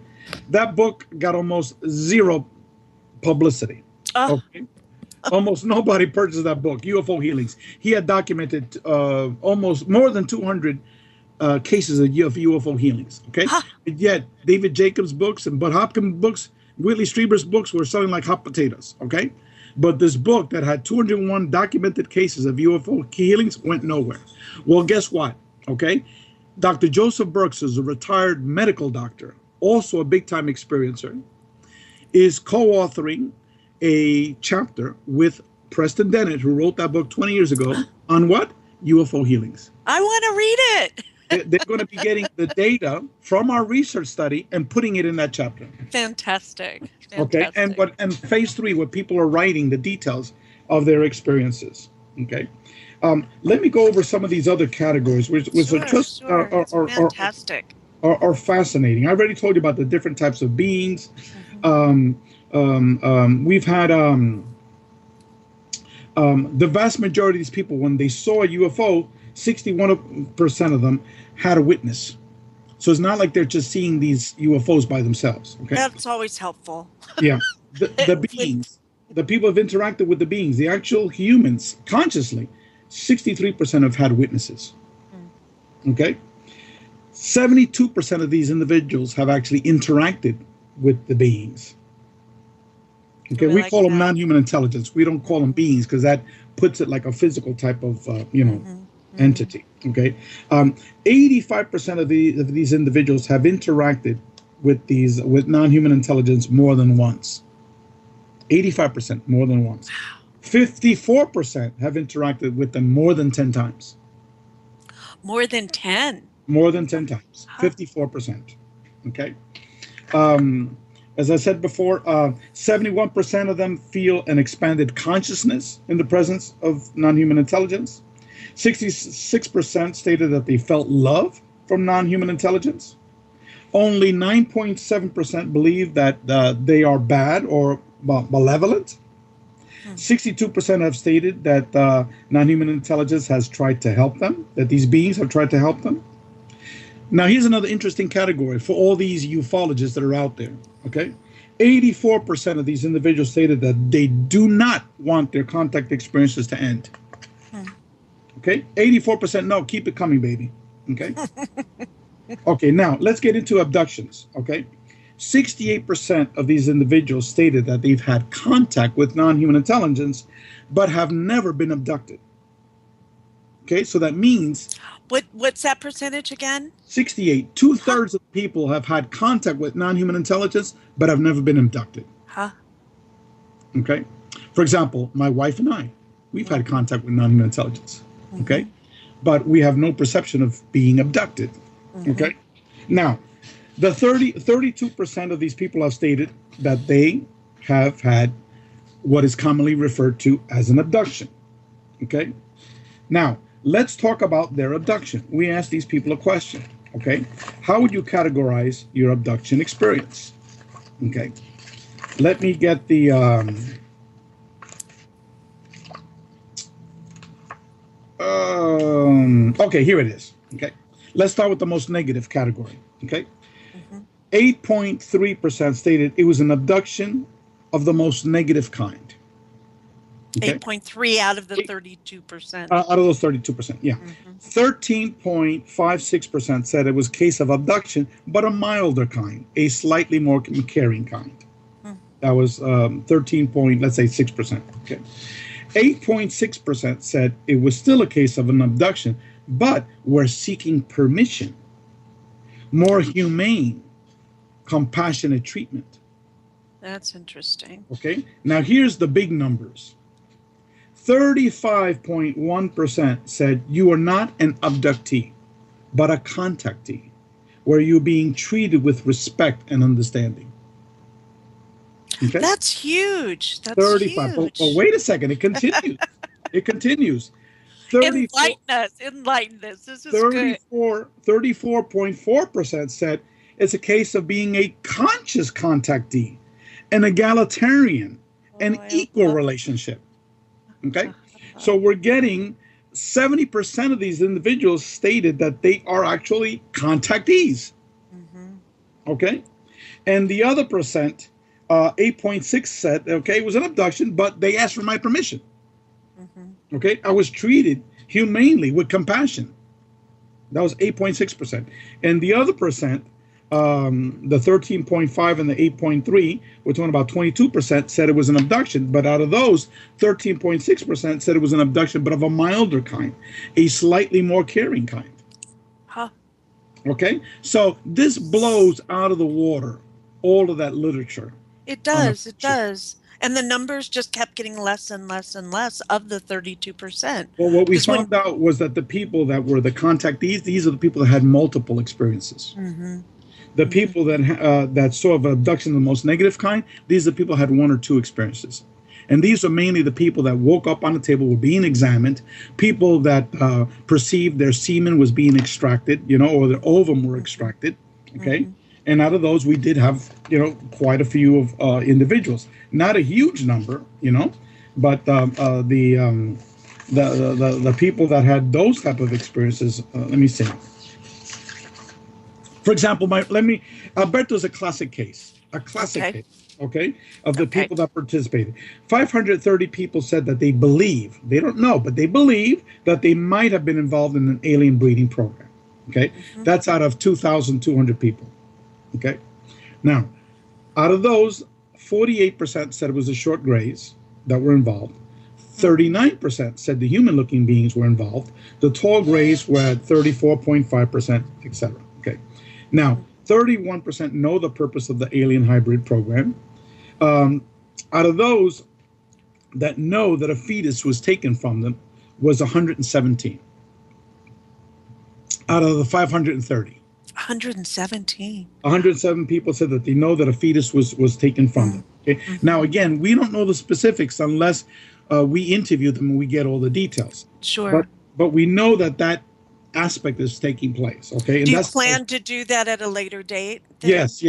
That book got almost zero publicity. Okay. Almost nobody purchased that book, UFO Healings. He had documented almost more than 200 cases of UFO healings. Okay. And yet David Jacobs' books and Bud Hopkins' books, Whitley Strieber's books were selling like hot potatoes. Okay. But this book that had 201 documented cases of UFO healings went nowhere. Well, guess what? Okay. Dr. Joseph Burks is a retired medical doctor, also a big-time experiencer, is co-authoring a chapter with Preston Dennett, who wrote that book 20 years ago, on what? UFO healings. I want to read it. They're going to be getting the data from our research study and putting it in that chapter. Fantastic. Okay, and phase 3, where people are writing the details of their experiences. Okay. Let me go over some of these other categories, which are just fantastic. Are fascinating. I already told you about the different types of beings. We've had the vast majority of these people, when they saw a UFO, 61% of them had a witness. So it's not like they're just seeing these UFOs by themselves. Okay, that's always helpful. Yeah, the beings, the people have interacted with the beings, the actual humans, consciously. 63% have had witnesses. Okay, 72% of these individuals have actually interacted with the beings. Okay, we call them non-human intelligence. We don't call them beings because that puts it like a physical type of entity. Okay, 85% of these individuals have interacted with non-human intelligence more than once. 85% more than once. 54% have interacted with them more than 10 times. More than 10? More than 10 times. 54%. Okay. As I said before, 71% of them feel an expanded consciousness in the presence of non-human intelligence. 66% stated that they felt love from non-human intelligence. Only 9.7% believe that they are bad or malevolent. 62% have stated that non-human intelligence has tried to help them, that these beings have tried to help them. Now, here's another interesting category for all these ufologists that are out there, okay? 84% of these individuals stated that they do not want their contact experiences to end. Okay? 84% no, keep it coming, baby. Okay? Okay, now, let's get into abductions, okay? 68% of these individuals stated that they've had contact with non-human intelligence, but have never been abducted. Okay, so that means... What's that percentage again? 68. 2/3 of people have had contact with non-human intelligence, but have never been abducted. Okay? For example, my wife and I, We've had contact with non-human intelligence, okay? But we have no perception of being abducted, okay? Now, the 32% of these people have stated that they have had what is commonly referred to as an abduction, okay? Now, let's talk about their abduction. We asked these people a question, okay? How would you categorize your abduction experience? Okay, let me get the, okay, here it is, okay? Let's start with the most negative category, okay? 8.3% stated it was an abduction of the most negative kind. Okay? 8.3 out of the 32%. Out of those 32%, yeah. 13.56% said it was a case of abduction, but a milder kind, a slightly more caring kind. That was 13.6%. Okay. 8.6% said it was still a case of an abduction, but we're seeking permission, more humane, compassionate treatment. That's interesting. Okay. Now here's the big numbers. 35.1% said you are not an abductee, but a contactee, where you're being treated with respect and understanding. Okay? That's huge. That's 35. huge. But wait a second. It continues. It continues. 34, enlighten us. This is good. 34.4% said it's a case of being a conscious contactee, an egalitarian, an equal relationship. Okay, so we're getting 70% of these individuals stated that they are actually contactees. Okay, and the other percent, 8.6 said, okay, it was an abduction, but they asked for my permission. Okay, I was treated humanely with compassion. That was 8.6%. And the other percent, the 13.5 and the 8.3, we're talking about 22% said it was an abduction, but out of those, 13.6% said it was an abduction, but of a milder kind, a slightly more caring kind. Okay, so this blows out of the water all of that literature. It does, it does. And the numbers just kept getting less and less and less of the 32%. Well, what we found out was that the people that were the contactees, these are the people that had multiple experiences. The people that saw of abduction the most negative kind, these are the people who had one or two experiences. And these are mainly the people that woke up on the table, were being examined, people that perceived their semen was being extracted, you know, or their ovum were extracted, okay? And out of those, we did have, you know, quite a few of individuals. Not a huge number, you know, but the people that had those type of experiences, let me see. For example, Alberto's a classic case, case, okay, of the people that participated. 530 people said that they believe, they don't know, but they believe that they might have been involved in an alien breeding program, okay? That's out of 2,200 people, okay? Now, out of those, 48% said it was the short grays that were involved. 39% said the human-looking beings were involved. The tall grays were at 34.5%, etc. Okay. Now, 31% know the purpose of the alien hybrid program. Out of those that know that a fetus was taken from them was 117 out of the 530. 117. 107 people said that they know that a fetus was taken from them. Okay. Now, again, we don't know the specifics unless we interview them and we get all the details. Sure. But we know that aspect is taking place. Okay. And do you plan to do that at a later date? Yes,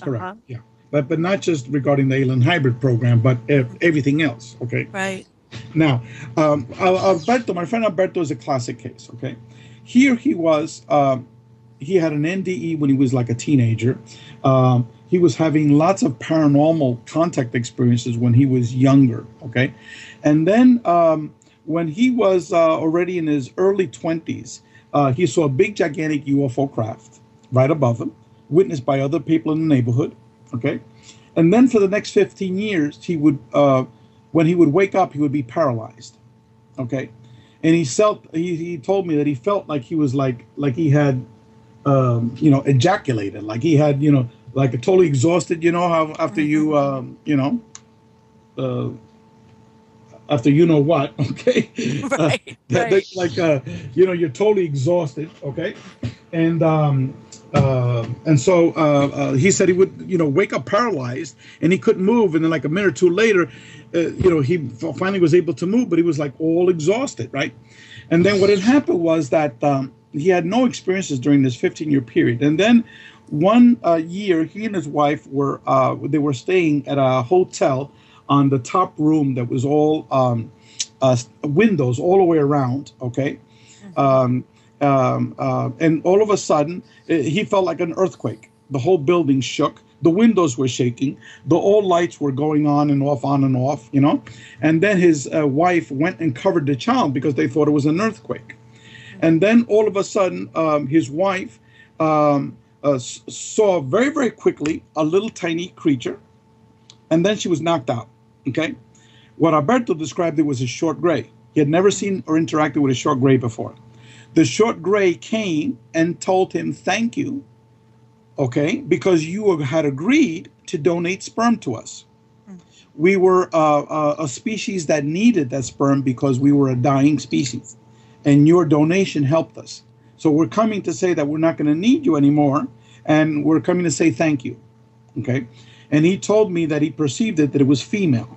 correct. Yeah. But not just regarding the alien hybrid program, but everything else. Okay. Right. Now, Alberto, my friend Alberto is a classic case. Okay. Here he was. He had an NDE when he was like a teenager. He was having lots of paranormal contact experiences when he was younger, okay? And then when he was already in his early 20s, he saw a big, gigantic UFO craft right above him, witnessed by other people in the neighborhood, okay? And then for the next 15 years, he would, when he would wake up, he would be paralyzed, okay? And he told me that he felt like he was like he had, ejaculated, like he had, like a totally exhausted, how after you, after you know what, okay? Right, right. Like, you're totally exhausted, okay? And so he said he would, wake up paralyzed, and he couldn't move. And then like a minute or two later, he finally was able to move, but he was like all exhausted, right? And then what had happened was that he had no experiences during this 15-year period. And then one year, he and his wife were staying at a hotel on the top room that was all windows all the way around, okay? And all of a sudden, he felt like an earthquake. The whole building shook. The windows were shaking. All lights were going on and off, And then his wife went and covered the child because they thought it was an earthquake. And then all of a sudden, his wife saw very, very quickly a little tiny creature, and then she was knocked out, okay? What Alberto described, it was a short gray. He had never seen or interacted with a short gray before. The short gray came and told him, thank you, okay, because you had agreed to donate sperm to us. We were a species that needed that sperm because we were a dying species, and your donation helped us. So we're coming to say that we're not going to need you anymore, and we're coming to say thank you, okay? And he told me that he perceived that it was female,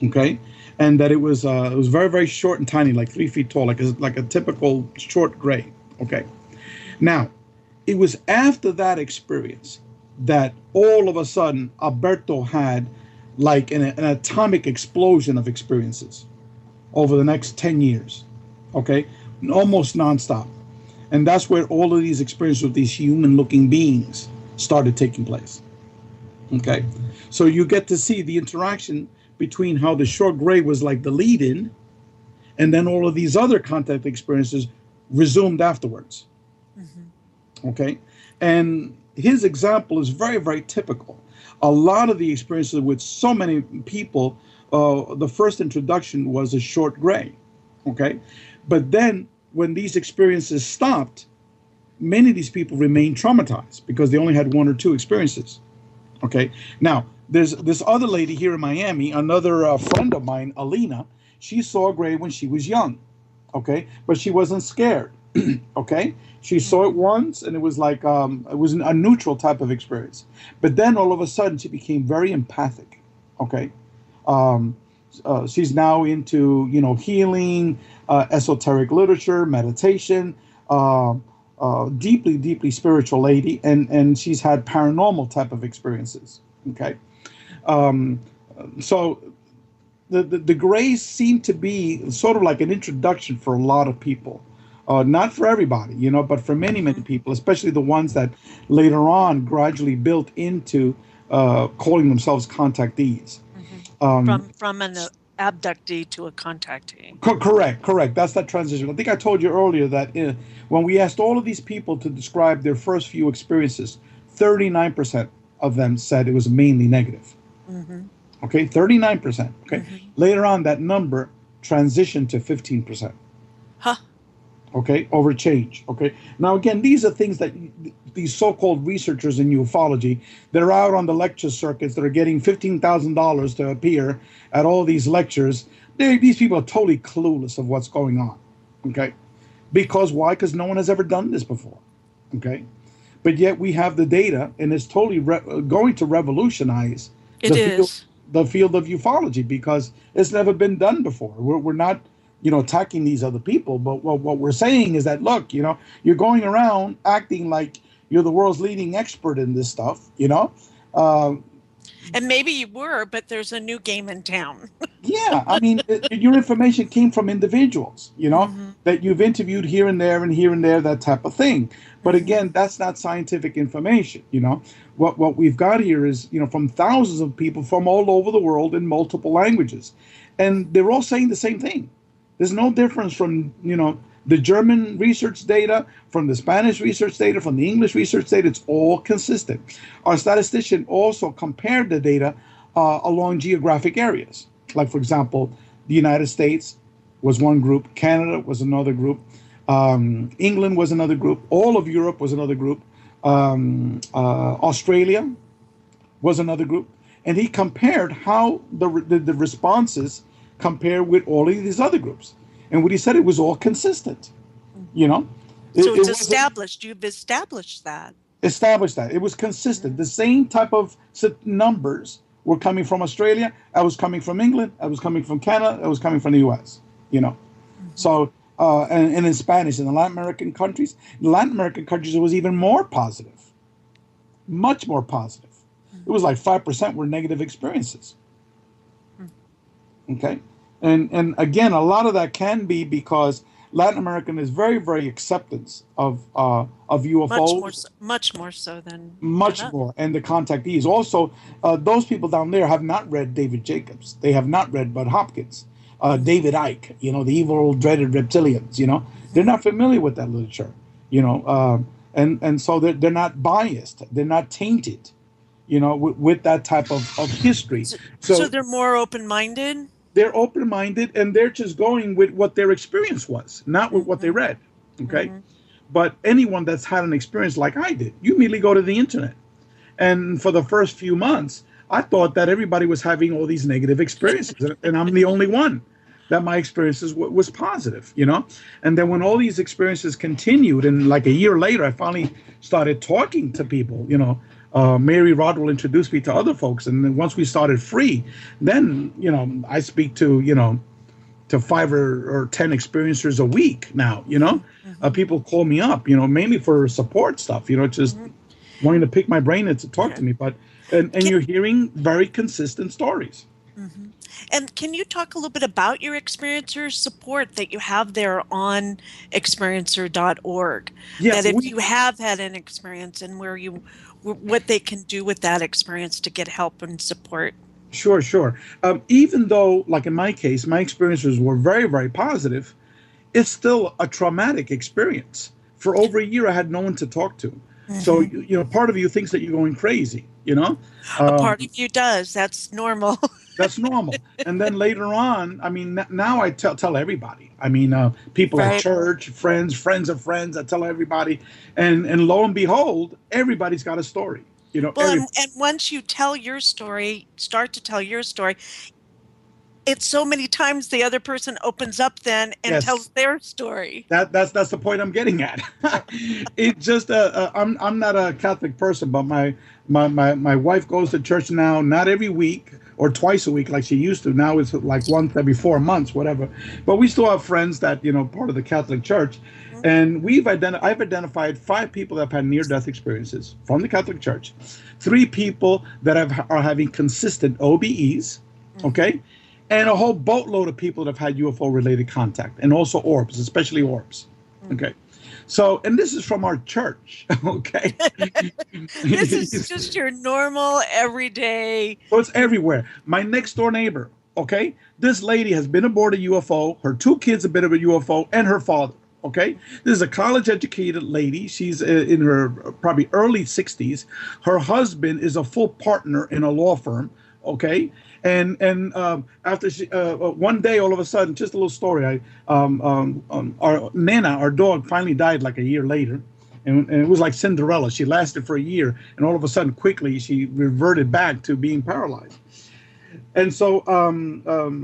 okay? And that it was very, very short and tiny, like 3 feet tall, like a typical short gray, okay? Now, it was after that experience that all of a sudden Alberto had like an atomic explosion of experiences over the next 10 years, okay? Almost nonstop. And that's where all of these experiences with these human-looking beings started taking place, okay? So you get to see the interaction between how the short gray was like the lead-in, and then all of these other contact experiences resumed afterwards, okay? And his example is very, very typical. A lot of the experiences with so many people, the first introduction was a short gray, okay? But then when these experiences stopped, many of these people remained traumatized because they only had 1 or 2 experiences, okay? Now, there's this other lady here in Miami, another friend of mine, Alina. She saw a gray when she was young, okay? But she wasn't scared, okay? She saw it once, and it was like, it was a neutral type of experience. But then all of a sudden, she became very empathic, okay? She's now into, healing, esoteric literature, meditation, deeply, deeply spiritual lady, and she's had paranormal type of experiences, okay? So the grays seem to be sort of like an introduction for a lot of people. Not for everybody, but for many, many people, especially the ones that later on gradually built into calling themselves contactees. From an abductee to a contactee. Correct. That's that transition. I think I told you earlier that when we asked all of these people to describe their first few experiences, 39% of them said it was mainly negative. Okay, 39%. Okay. Later on, that number transitioned to 15%. Okay, over change. Okay. Now, again, these are things that these so-called researchers in ufology, they're out on the lecture circuits, that are getting $15,000 to appear at all these lectures. These people are totally clueless of what's going on. Okay. Because why? Because no one has ever done this before. Okay. But yet we have the data, and it's totally going to revolutionize the field of ufology, because it's never been done before. We're not attacking these other people. But what we're saying is that, look, you're going around acting like you're the world's leading expert in this stuff, And maybe you were, but there's a new game in town. Yeah, I mean, your information came from individuals, that you've interviewed here and there, that type of thing. But again, that's not scientific information, What we've got here is, from thousands of people from all over the world in multiple languages. And they're all saying the same thing. There's no difference from, the German research data, from the Spanish research data, from the English research data. It's all consistent. Our statistician also compared the data along geographic areas. Like, for example, the United States was one group, Canada was another group, England was another group, all of Europe was another group, Australia was another group. And he compared how the responses compared with all of these other groups. And what he said, it was all consistent, you know. So it's established. You've established that. Established that. It was consistent. The same type of numbers were coming from Australia. I was coming from England. I was coming from Canada. I was coming from the U.S., you know. So, and in Spanish, in the Latin American countries, it was even more positive. Much more positive. It was like 5% were negative experiences. Okay. And again, a lot of that can be because Latin American is very, very acceptance of UFOs. Much more so than much more. And the contactees. Also, those people down there have not read David Jacobs. They have not read Bud Hopkins, David Icke, you know, the evil, dreaded reptilians, you know. They're not familiar with that literature, you know. And so they're not biased. They're not tainted, you know, with that type of history. So they're more open-minded? They're open-minded, and they're just going with what their experience was, not with what they read, okay? But anyone that's had an experience like I did, you immediately go to the internet. And for the first few months, I thought that everybody was having all these negative experiences, and I'm the only one that my experiences was positive, you know? And then when all these experiences continued, and like a year later, I finally started talking to people, you know. Mary Rodwell introduced me to other folks, and then once we started FREE, then, you know, I speak to, you know, to 5 or 10 experiencers a week now, you know. People call me up, you know, mainly for support stuff, you know, just wanting to pick my brain and to talk to me. But and you're hearing very consistent stories. And can you talk a little bit about your experiencer support that you have there on experiencer.org? Yes, that if you have had an experience and what they can do with that experience to get help and support. Sure. Even though, like in my case, my experiences were very, very positive, it's still a traumatic experience. For over a year, I had no one to talk to. So, you know, part of you thinks that you're going crazy, you know? A part of you does. That's normal. That's normal. And then later on, I mean, now I tell everybody. I mean, people at church, friends of friends, I tell everybody. And lo and behold, everybody's got a story. You know, well, and once you tell your story, start to tell your story, it's so many times the other person opens up then and tells their story. That's the point I'm getting at. It just I'm not a Catholic person, but my wife goes to church now, not every week or twice a week like she used to. Now it's like once every 4 months, whatever. But we still have friends that, you know, part of the Catholic Church. And I've identified 5 people that have had near-death experiences from the Catholic Church, 3 people that are having consistent OBEs, okay, and a whole boatload of people that have had UFO-related contact, and also orbs, especially orbs, okay. So, and this is from our church, okay. This is just your normal, everyday. So it's everywhere. My next-door neighbor, okay, this lady has been aboard a UFO, her 2 kids have been aboard a UFO, and her father. Okay, this is a college-educated lady. She's in her probably early 60s. Her husband is a full partner in a law firm. Okay, and after she one day, all of a sudden, just a little story. Our Nana, our dog, finally died like a year later, and it was like Cinderella. She lasted for a year, and all of a sudden, quickly, she reverted back to being paralyzed. And so,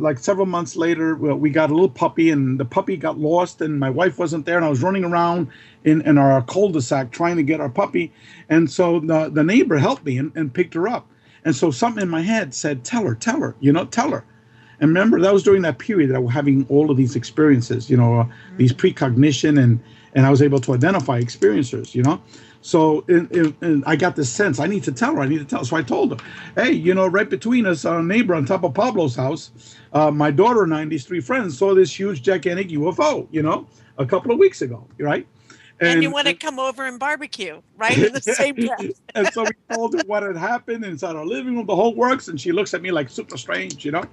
like several months later, we got a little puppy, and the puppy got lost, and my wife wasn't there, and I was running around in our cul-de-sac trying to get our puppy. And so the neighbor helped me and picked her up. And so something in my head said, tell her, you know, tell her. And remember, that was during that period that I was having all of these experiences, you know, these precognition, and I was able to identify experiencers, you know. So I got this sense, I need to tell her. So I told her, hey, you know, right between us, our neighbor on top of Pablo's house, my daughter and I and these 3 friends saw this huge, gigantic UFO, you know, a couple of weeks ago, right? And you want to come over and barbecue, right? In the same breath. And so we told her what had happened inside our living room, the whole works, and she looks at me like super strange, you know?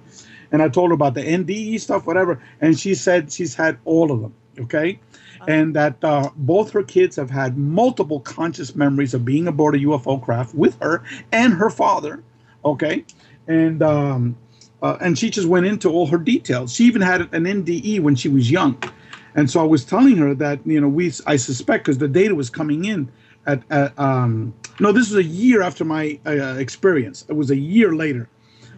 And I told her about the NDE stuff, whatever, and she said she's had all of them, okay? And that both her kids have had multiple conscious memories of being aboard a UFO craft with her and her father, okay? And she just went into all her details. She even had an NDE when she was young. And so I was telling her that, you know, I suspect, because the data was coming in no, this was a year after my experience. It was a year later.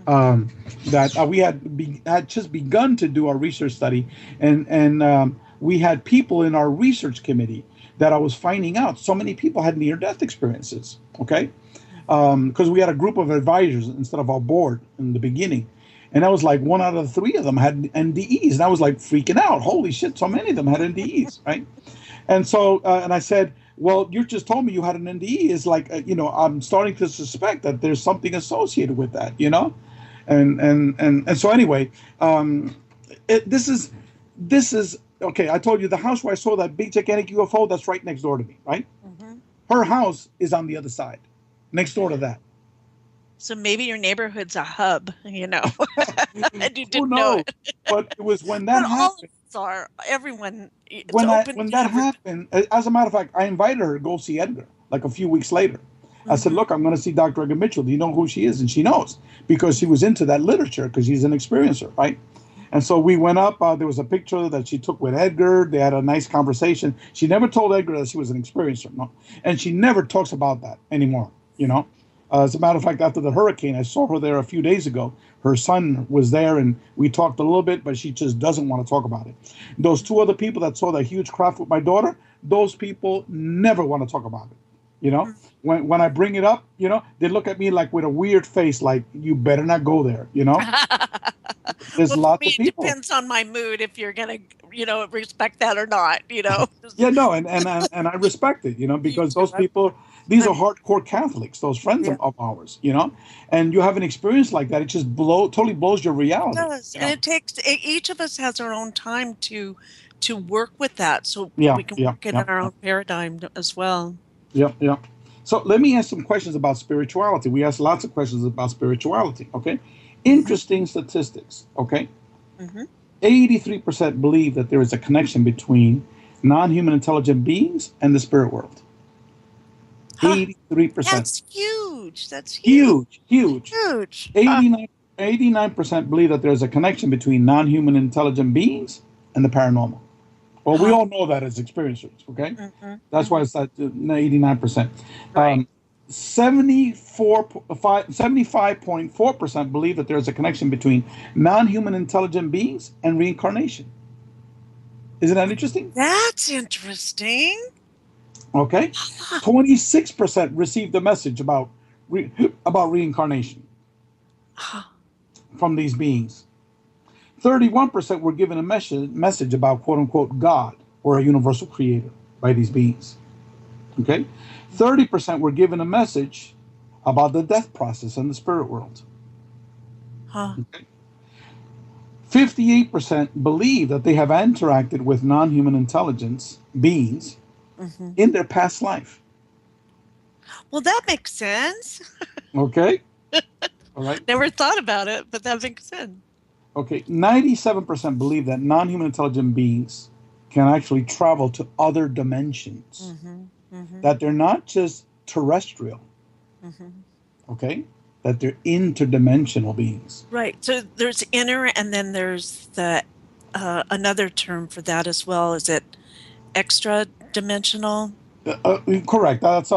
that we had just begun to do our research study, and we had people in our research committee that I was finding out so many people had near-death experiences. Okay, because we had a group of advisors instead of our board in the beginning. And I was like, 1 out of 3 of them had NDEs. And I was like freaking out. Holy shit, so many of them had NDEs, right? And so, and I said, well, you just told me you had an NDE. It's like, I'm starting to suspect that there's something associated with that, And so anyway, this is, okay, I told you the house where I saw that big gigantic UFO, that's right next door to me, right? Mm-hmm. Her house is on the other side, next door to that. So maybe your neighborhood's a hub, and you didn't know it. But it was when that happened. Everyone. When that happened, as a matter of fact, I invited her to go see Edgar like a few weeks later. Mm-hmm. I said, look, I'm going to see Dr. Edgar Mitchell. Do you know who she is? And she knows because she was into that literature because she's an experiencer, right? And so we went up. There was a picture that she took with Edgar. They had a nice conversation. She never told Edgar that she was an experiencer, no, and she never talks about that anymore, As a matter of fact, after the hurricane, I saw her there a few days ago. Her son was there, and we talked a little bit, but she just doesn't want to talk about it. Those 2 other people that saw that huge craft with my daughter, those people never want to talk about it. When I bring it up, they look at me like with a weird face, like, you better not go there, There's lots of people. It depends on my mood if you're going to, respect that or not, Yeah, no, and I respect it, because those people, these are hardcore Catholics, those friends of ours, and you have an experience like that, it just totally blows your reality. It does, and it takes, each of us has our own time to work with that, so we can work it in our own paradigm as well. Yeah. So let me ask some questions about spirituality. We asked lots of questions about spirituality, okay? Interesting statistics, okay? 83% believe that there is a connection between non-human intelligent beings and the spirit world. 83%. That's huge. That's huge. Huge. 89% believe that there's a connection between non-human intelligent beings and the paranormal. Well, we all know that as experiencers, okay? That's why it's at 89%. Right. 75.4% believe that there's a connection between non-human intelligent beings and reincarnation. Isn't that interesting? That's interesting. Okay. 26% received a message about reincarnation from these beings. 31% were given a message about, quote unquote, God or a universal creator by these beings. Okay. 30% were given a message about the death process in the spirit world. Okay. 58% believe that they have interacted with non-human intelligence beings in their past life. Well, that makes sense. Okay. All right. Never thought about it, but that makes sense. Okay. 97% believe that non-human intelligent beings can actually travel to other dimensions. That they're not just terrestrial. Okay. That they're interdimensional beings. Right. So there's inner, and then there's the another term for that as well. Is it extra dimensional? Correct. That's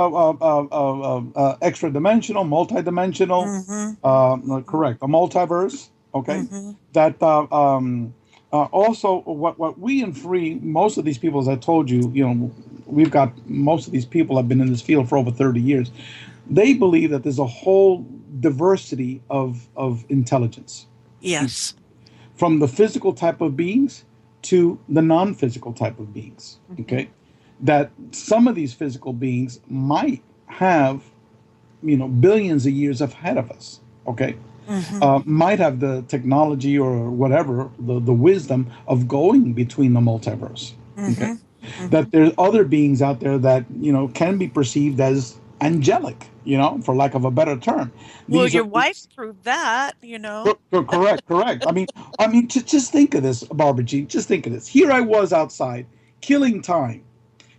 extra dimensional, multidimensional. Correct. A multiverse. Okay. That also what we in Free, most of these people, as I told you, we've got most of these people have been in this field for over 30 years. They believe that there's a whole diversity of intelligence. Yes. From the physical type of beings to the non-physical type of beings. Okay. That some of these physical beings might have, billions of years ahead of us. Okay. Might have the technology or whatever, the wisdom of going between the multiverse. Okay. That there's other beings out there that, can be perceived as angelic, for lack of a better term. Well, your wife proved that, Correct. I mean, just think of this, Barbara Jean. Just think of this. Here I was outside, killing time.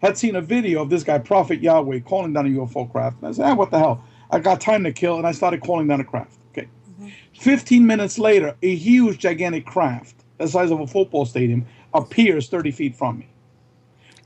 Had seen a video of this guy, Prophet Yahweh, calling down a UFO craft. And I said, what the hell? I got time to kill, and I started calling down a craft. Okay. 15 minutes later, a huge, gigantic craft, the size of a football stadium, appears 30 feet from me.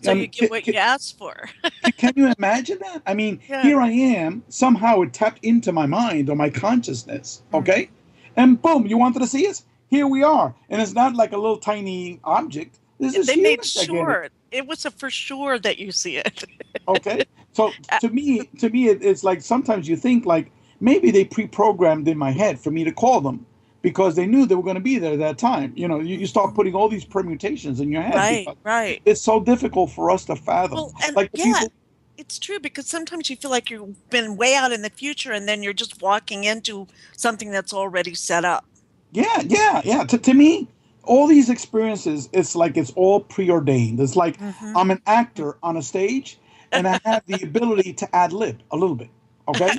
So you get what you asked for. Can you imagine that? I mean, here I am. Somehow it tapped into my mind or my consciousness, okay? And boom, you wanted to see us? Here we are. And it's not like a little tiny object. This is They huge. made sure it was a for sure that you see it. Okay. So to me, it's like sometimes you think like maybe they pre-programmed in my head for me to call them because they knew they were going to be there at that time. You know, you start putting all these permutations in your head. Right, right. It's so difficult for us to fathom. Well, and like people, it's true because sometimes you feel like you've been way out in the future and then you're just walking into something that's already set up. Yeah. To me, all these experiences, it's like it's all preordained. It's like I'm an actor on a stage and I have the ability to ad lib a little bit. Okay.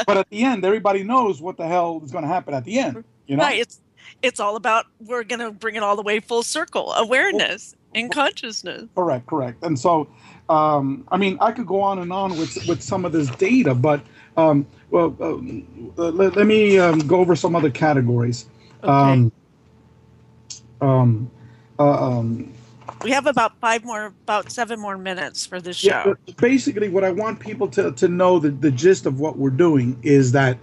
But at the end, everybody knows what the hell is going to happen at the end. You know? Right. It's all about, we're going to bring it all the way full circle, awareness and consciousness. Correct. And so, I mean, I could go on and on with some of this data, but let me go over some other categories. Okay. We have about 7 more minutes for this show. Yeah, basically, what I want people to know, the gist of what we're doing is that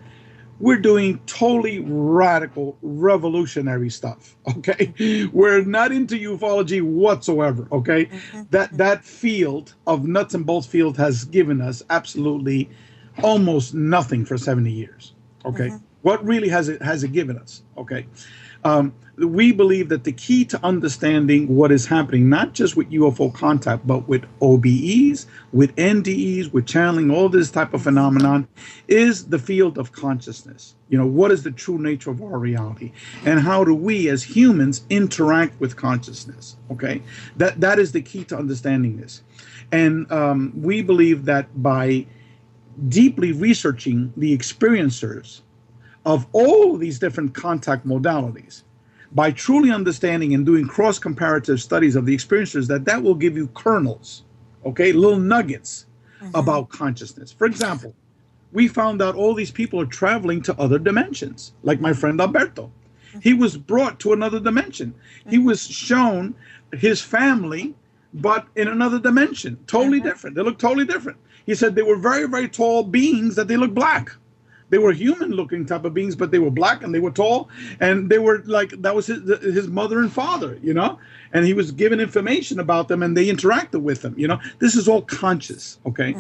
we're doing totally radical, revolutionary stuff. Okay, we're not into ufology whatsoever. Okay, that field of nuts and bolts field has given us absolutely almost nothing for 70 years. Okay, what really has it given us? Okay. We believe that the key to understanding what is happening, not just with UFO contact, but with OBEs, with NDEs, with channeling, all this type of phenomenon, is the field of consciousness. You know, what is the true nature of our reality? And how do we as humans interact with consciousness? Okay, that is the key to understanding this. And we believe that by deeply researching the experiencers of all these different contact modalities, by truly understanding and doing cross-comparative studies of the experiencers, that will give you kernels, okay, little nuggets about consciousness. For example, we found out all these people are traveling to other dimensions, like my friend Alberto. He was brought to another dimension. He was shown his family, but in another dimension, totally different. They look totally different. He said they were very, very tall beings that they look black. They were human-looking type of beings, but they were black and they were tall, and they were like, that was his mother and father, you know? And he was given information about them, and they interacted with them, you know? This is all conscious, okay?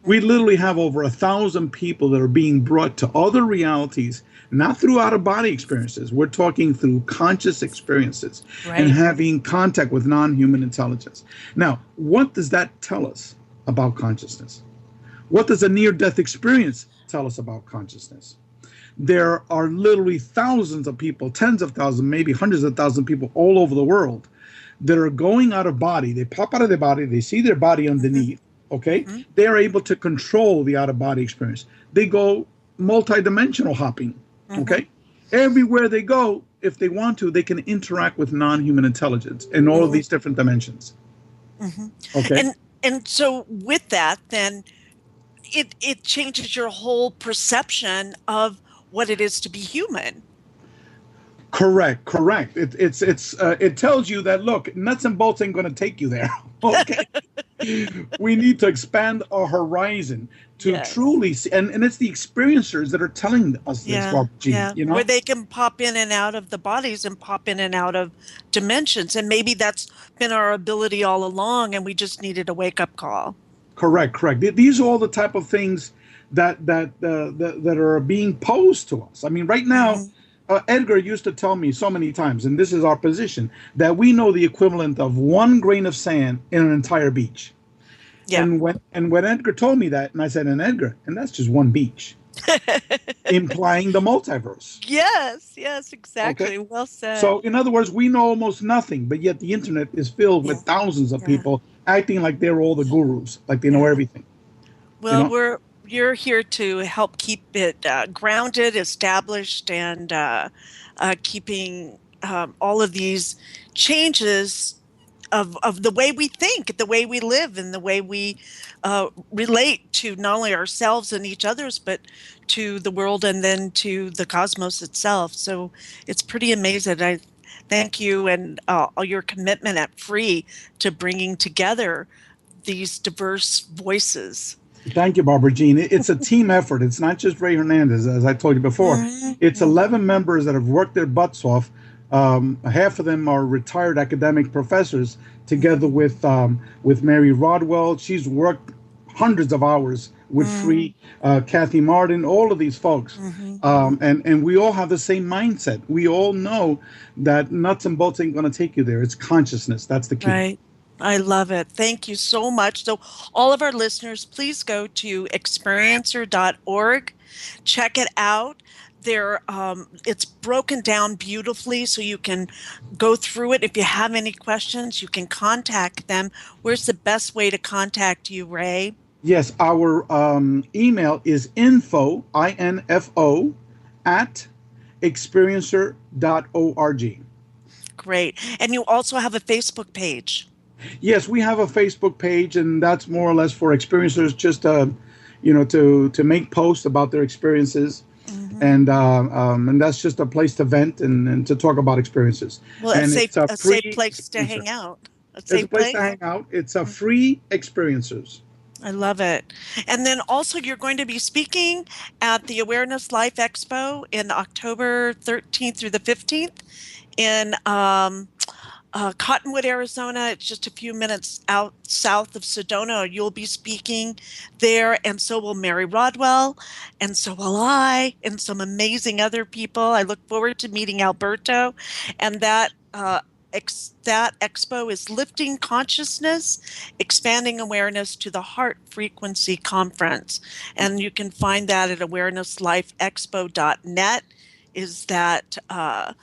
We literally have over 1,000 people that are being brought to other realities, not through out-of-body experiences. We're talking through conscious experiences and having contact with non-human intelligence. Now, what does that tell us about consciousness? What does a near-death experience tell us about consciousness? There are literally thousands of people, tens of thousands, maybe hundreds of thousands of people all over the world that are going out of body. They pop out of their body, they see their body underneath, okay? They're able to control the out-of-body experience. They go multidimensional hopping, okay? Everywhere they go, if they want to, they can interact with non-human intelligence in all of these different dimensions. Okay? And so with that, then, it changes your whole perception of what it is to be human. Correct. It tells you that, look, nuts and bolts ain't going to take you there. Okay. We need to expand our horizon to truly see, and it's the experiencers that are telling us this, Barbara Jean, you know? Where they can pop in and out of the bodies and pop in and out of dimensions. And maybe that's been our ability all along, and we just needed a wake-up call. Correct. These are all the type of things that are being posed to us. I mean, right now, Edgar used to tell me so many times, and this is our position, that we know the equivalent of 1 grain of sand in an entire beach. Yeah. And when Edgar told me that, and I said, and Edgar, and that's just one beach, implying the multiverse. Yes, exactly. Okay? Well said. So, in other words, we know almost nothing, but yet the internet is filled with thousands of people acting like they're all the gurus, like they know everything. Well, you know? You're here to help keep it grounded, established, and keeping all of these changes of the way we think, the way we live, and the way we relate to not only ourselves and each others, but to the world and then to the cosmos itself. So it's pretty amazing. I thank you and all your commitment at Free to bringing together these diverse voices. Thank you, Barbara Jean. It's a team effort. It's not just Rae Hernandez, as I told you before. It's 11 members that have worked their butts off. Half of them are retired academic professors, together with Mary Rodwell. She's worked hundreds of hours with Free, Kathy Martin, all of these folks. And we all have the same mindset. We all know that nuts and bolts ain't going to take you there. It's consciousness. That's the key. Right. I love it. Thank you so much. So all of our listeners, please go to experiencer.org. Check it out. There, it's broken down beautifully, so you can go through it. If you have any questions, you can contact them. Where's the best way to contact you, Rae? Yes, our email is info, I-N-F-O, at experiencer.org. Great. And you also have a Facebook page. Yes, we have a Facebook page, and that's more or less for experiencers, just to make posts about their experiences, and that's just a place to vent and to talk about experiences. Well, and it's a free safe place to hang out. It's a place to hang out. It's a free experiencers. I love it. And then also you're going to be speaking at the Awareness Life Expo in October 13th through the 15th in Cottonwood, Arizona. It's just a few minutes out south of Sedona. You'll be speaking there, and so will Mary Rodwell, and so will I, and some amazing other people. I look forward to meeting Alberto, and that expo is Lifting Consciousness, Expanding Awareness to the Heart Frequency Conference. And you can find that at awareness-life-expo.net is that a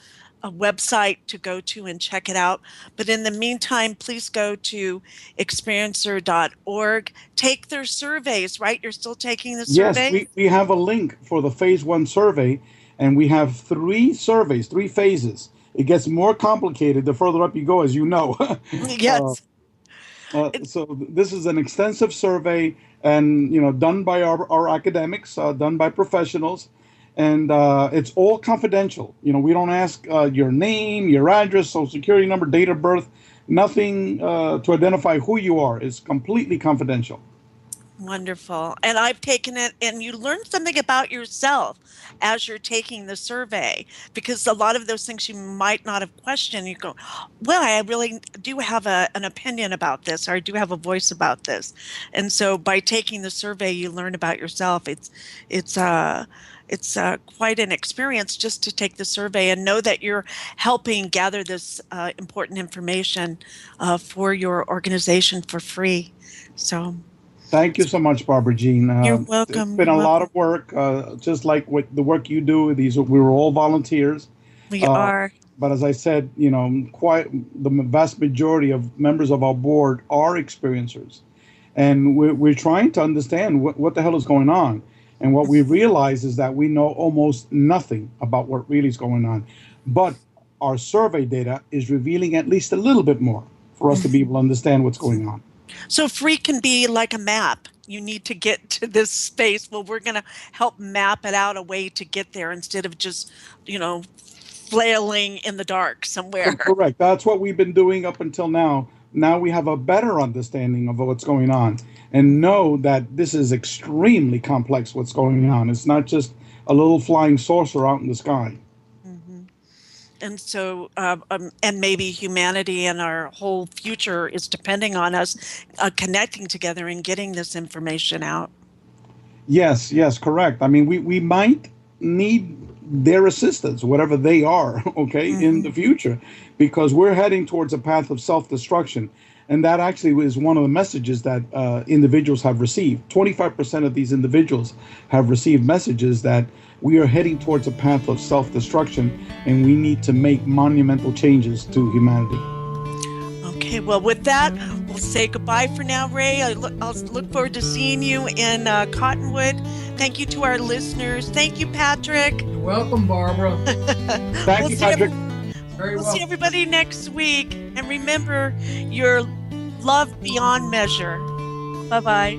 website to go to and check it out. But in the meantime, please go to experiencer.org. Take their surveys, right? You're still taking the survey? Yes, we have a link for the phase 1 survey, and we have 3 surveys, 3 phases. It gets more complicated the further up you go, as you know. Yes. So this is an extensive survey, and done by our academics, done by professionals, and it's all confidential. We don't ask your name, your address, social security number, date of birth, nothing to identify who you are. It's completely confidential. Wonderful. And I've taken it, and you learn something about yourself as you're taking the survey, because a lot of those things you might not have questioned, you go, well, I really do have an opinion about this, or I do have a voice about this. And so by taking the survey, you learn about yourself. It's quite an experience just to take the survey and know that you're helping gather this important information for your organization for free. So thank you so much, Barbara Jean. You're welcome. It's been a lot of work, just like with the work you do. We were all volunteers. We are. But as I said, quite the vast majority of members of our board are experiencers. And we're trying to understand what the hell is going on. And what we realize is that we know almost nothing about what really is going on. But our survey data is revealing at least a little bit more for us to be able to understand what's going on. So free can be like a map. You need to get to this space. Well, we're going to help map it out, a way to get there instead of just, flailing in the dark somewhere. Correct. That's what we've been doing up until now. Now we have a better understanding of what's going on and know that this is extremely complex, what's going on. It's not just a little flying saucer out in the sky. And so, and maybe humanity and our whole future is depending on us connecting together and getting this information out. Yes, correct. I mean, we might need their assistance, whatever they are, in the future, because we're heading towards a path of self-destruction. And that actually is one of the messages that individuals have received. 25% of these individuals have received messages that we are heading towards a path of self-destruction, and we need to make monumental changes to humanity. Okay, well, with that, we'll say goodbye for now, Rae. I'll look forward to seeing you in Cottonwood. Thank you to our listeners. Thank you, Patrick. You're welcome, Barbara. Thank you, Patrick. Very We'll well. see everybody next week. And remember, you're loved beyond measure. Bye-bye.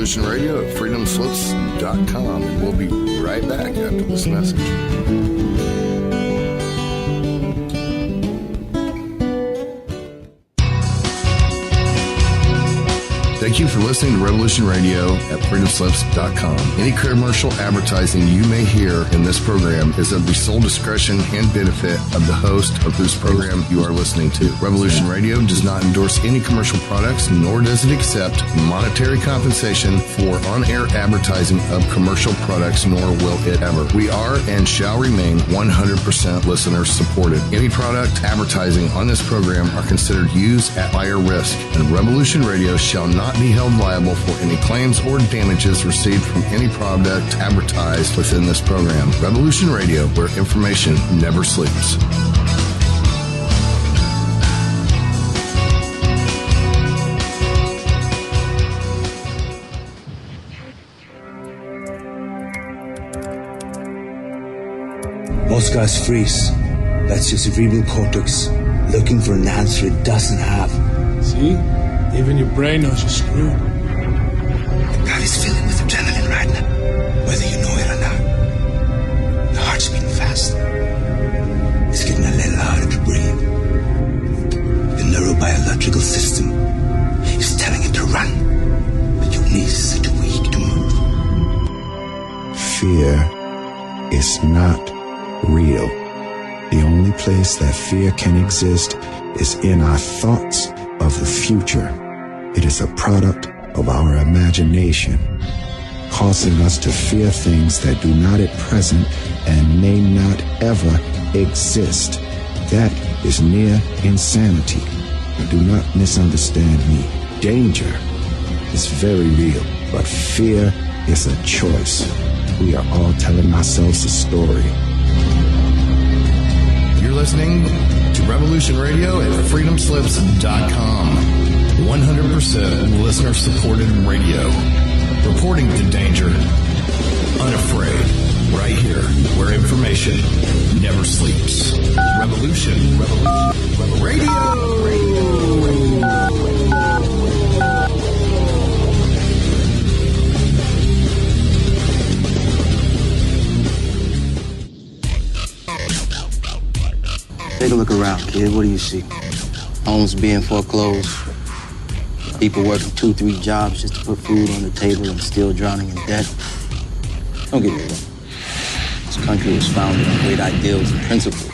Revolution Radio at freedomslips.com, and we'll be right back after this message. Thank you for listening to Revolution Radio at freedomslips.com. Any commercial advertising you may hear in this program is of the sole discretion and benefit of the host of whose program you are listening to. Revolution Radio does not endorse any commercial products, nor does it accept monetary compensation for on-air advertising of commercial products, nor will it ever. We are and shall remain 100% listener supported. Any product advertising on this program are considered used at higher risk, and Revolution Radio shall not be held liable for any claims or damages received from any product advertised within this program. Revolution Radio, where information never sleeps. Most guys freeze. That's your cerebral cortex looking for an answer it doesn't have. See? Even your brain knows you're screwed. The body's filling with adrenaline right now, whether you know it or not. The heart's beating fast. It's getting a little harder to breathe. The neurobiological system is telling it to run, but your knees are too weak to move. Fear is not real. The only place that fear can exist is in our thoughts of the future. It is a product of our imagination, causing us to fear things that do not at present and may not ever exist. That is near insanity. Do not misunderstand me. Danger is very real, but fear is a choice. We are all telling ourselves a story. You're listening to Revolution Radio at freedomslips.com. 100% listener-supported radio. Reporting to danger. Unafraid. Right here, where information never sleeps. Revolution Radio. Take a look around, kid. What do you see? Homes being foreclosed. People working 2-3 jobs just to put food on the table and still drowning in debt. Don't get me wrong. This country was founded on great ideals and principles.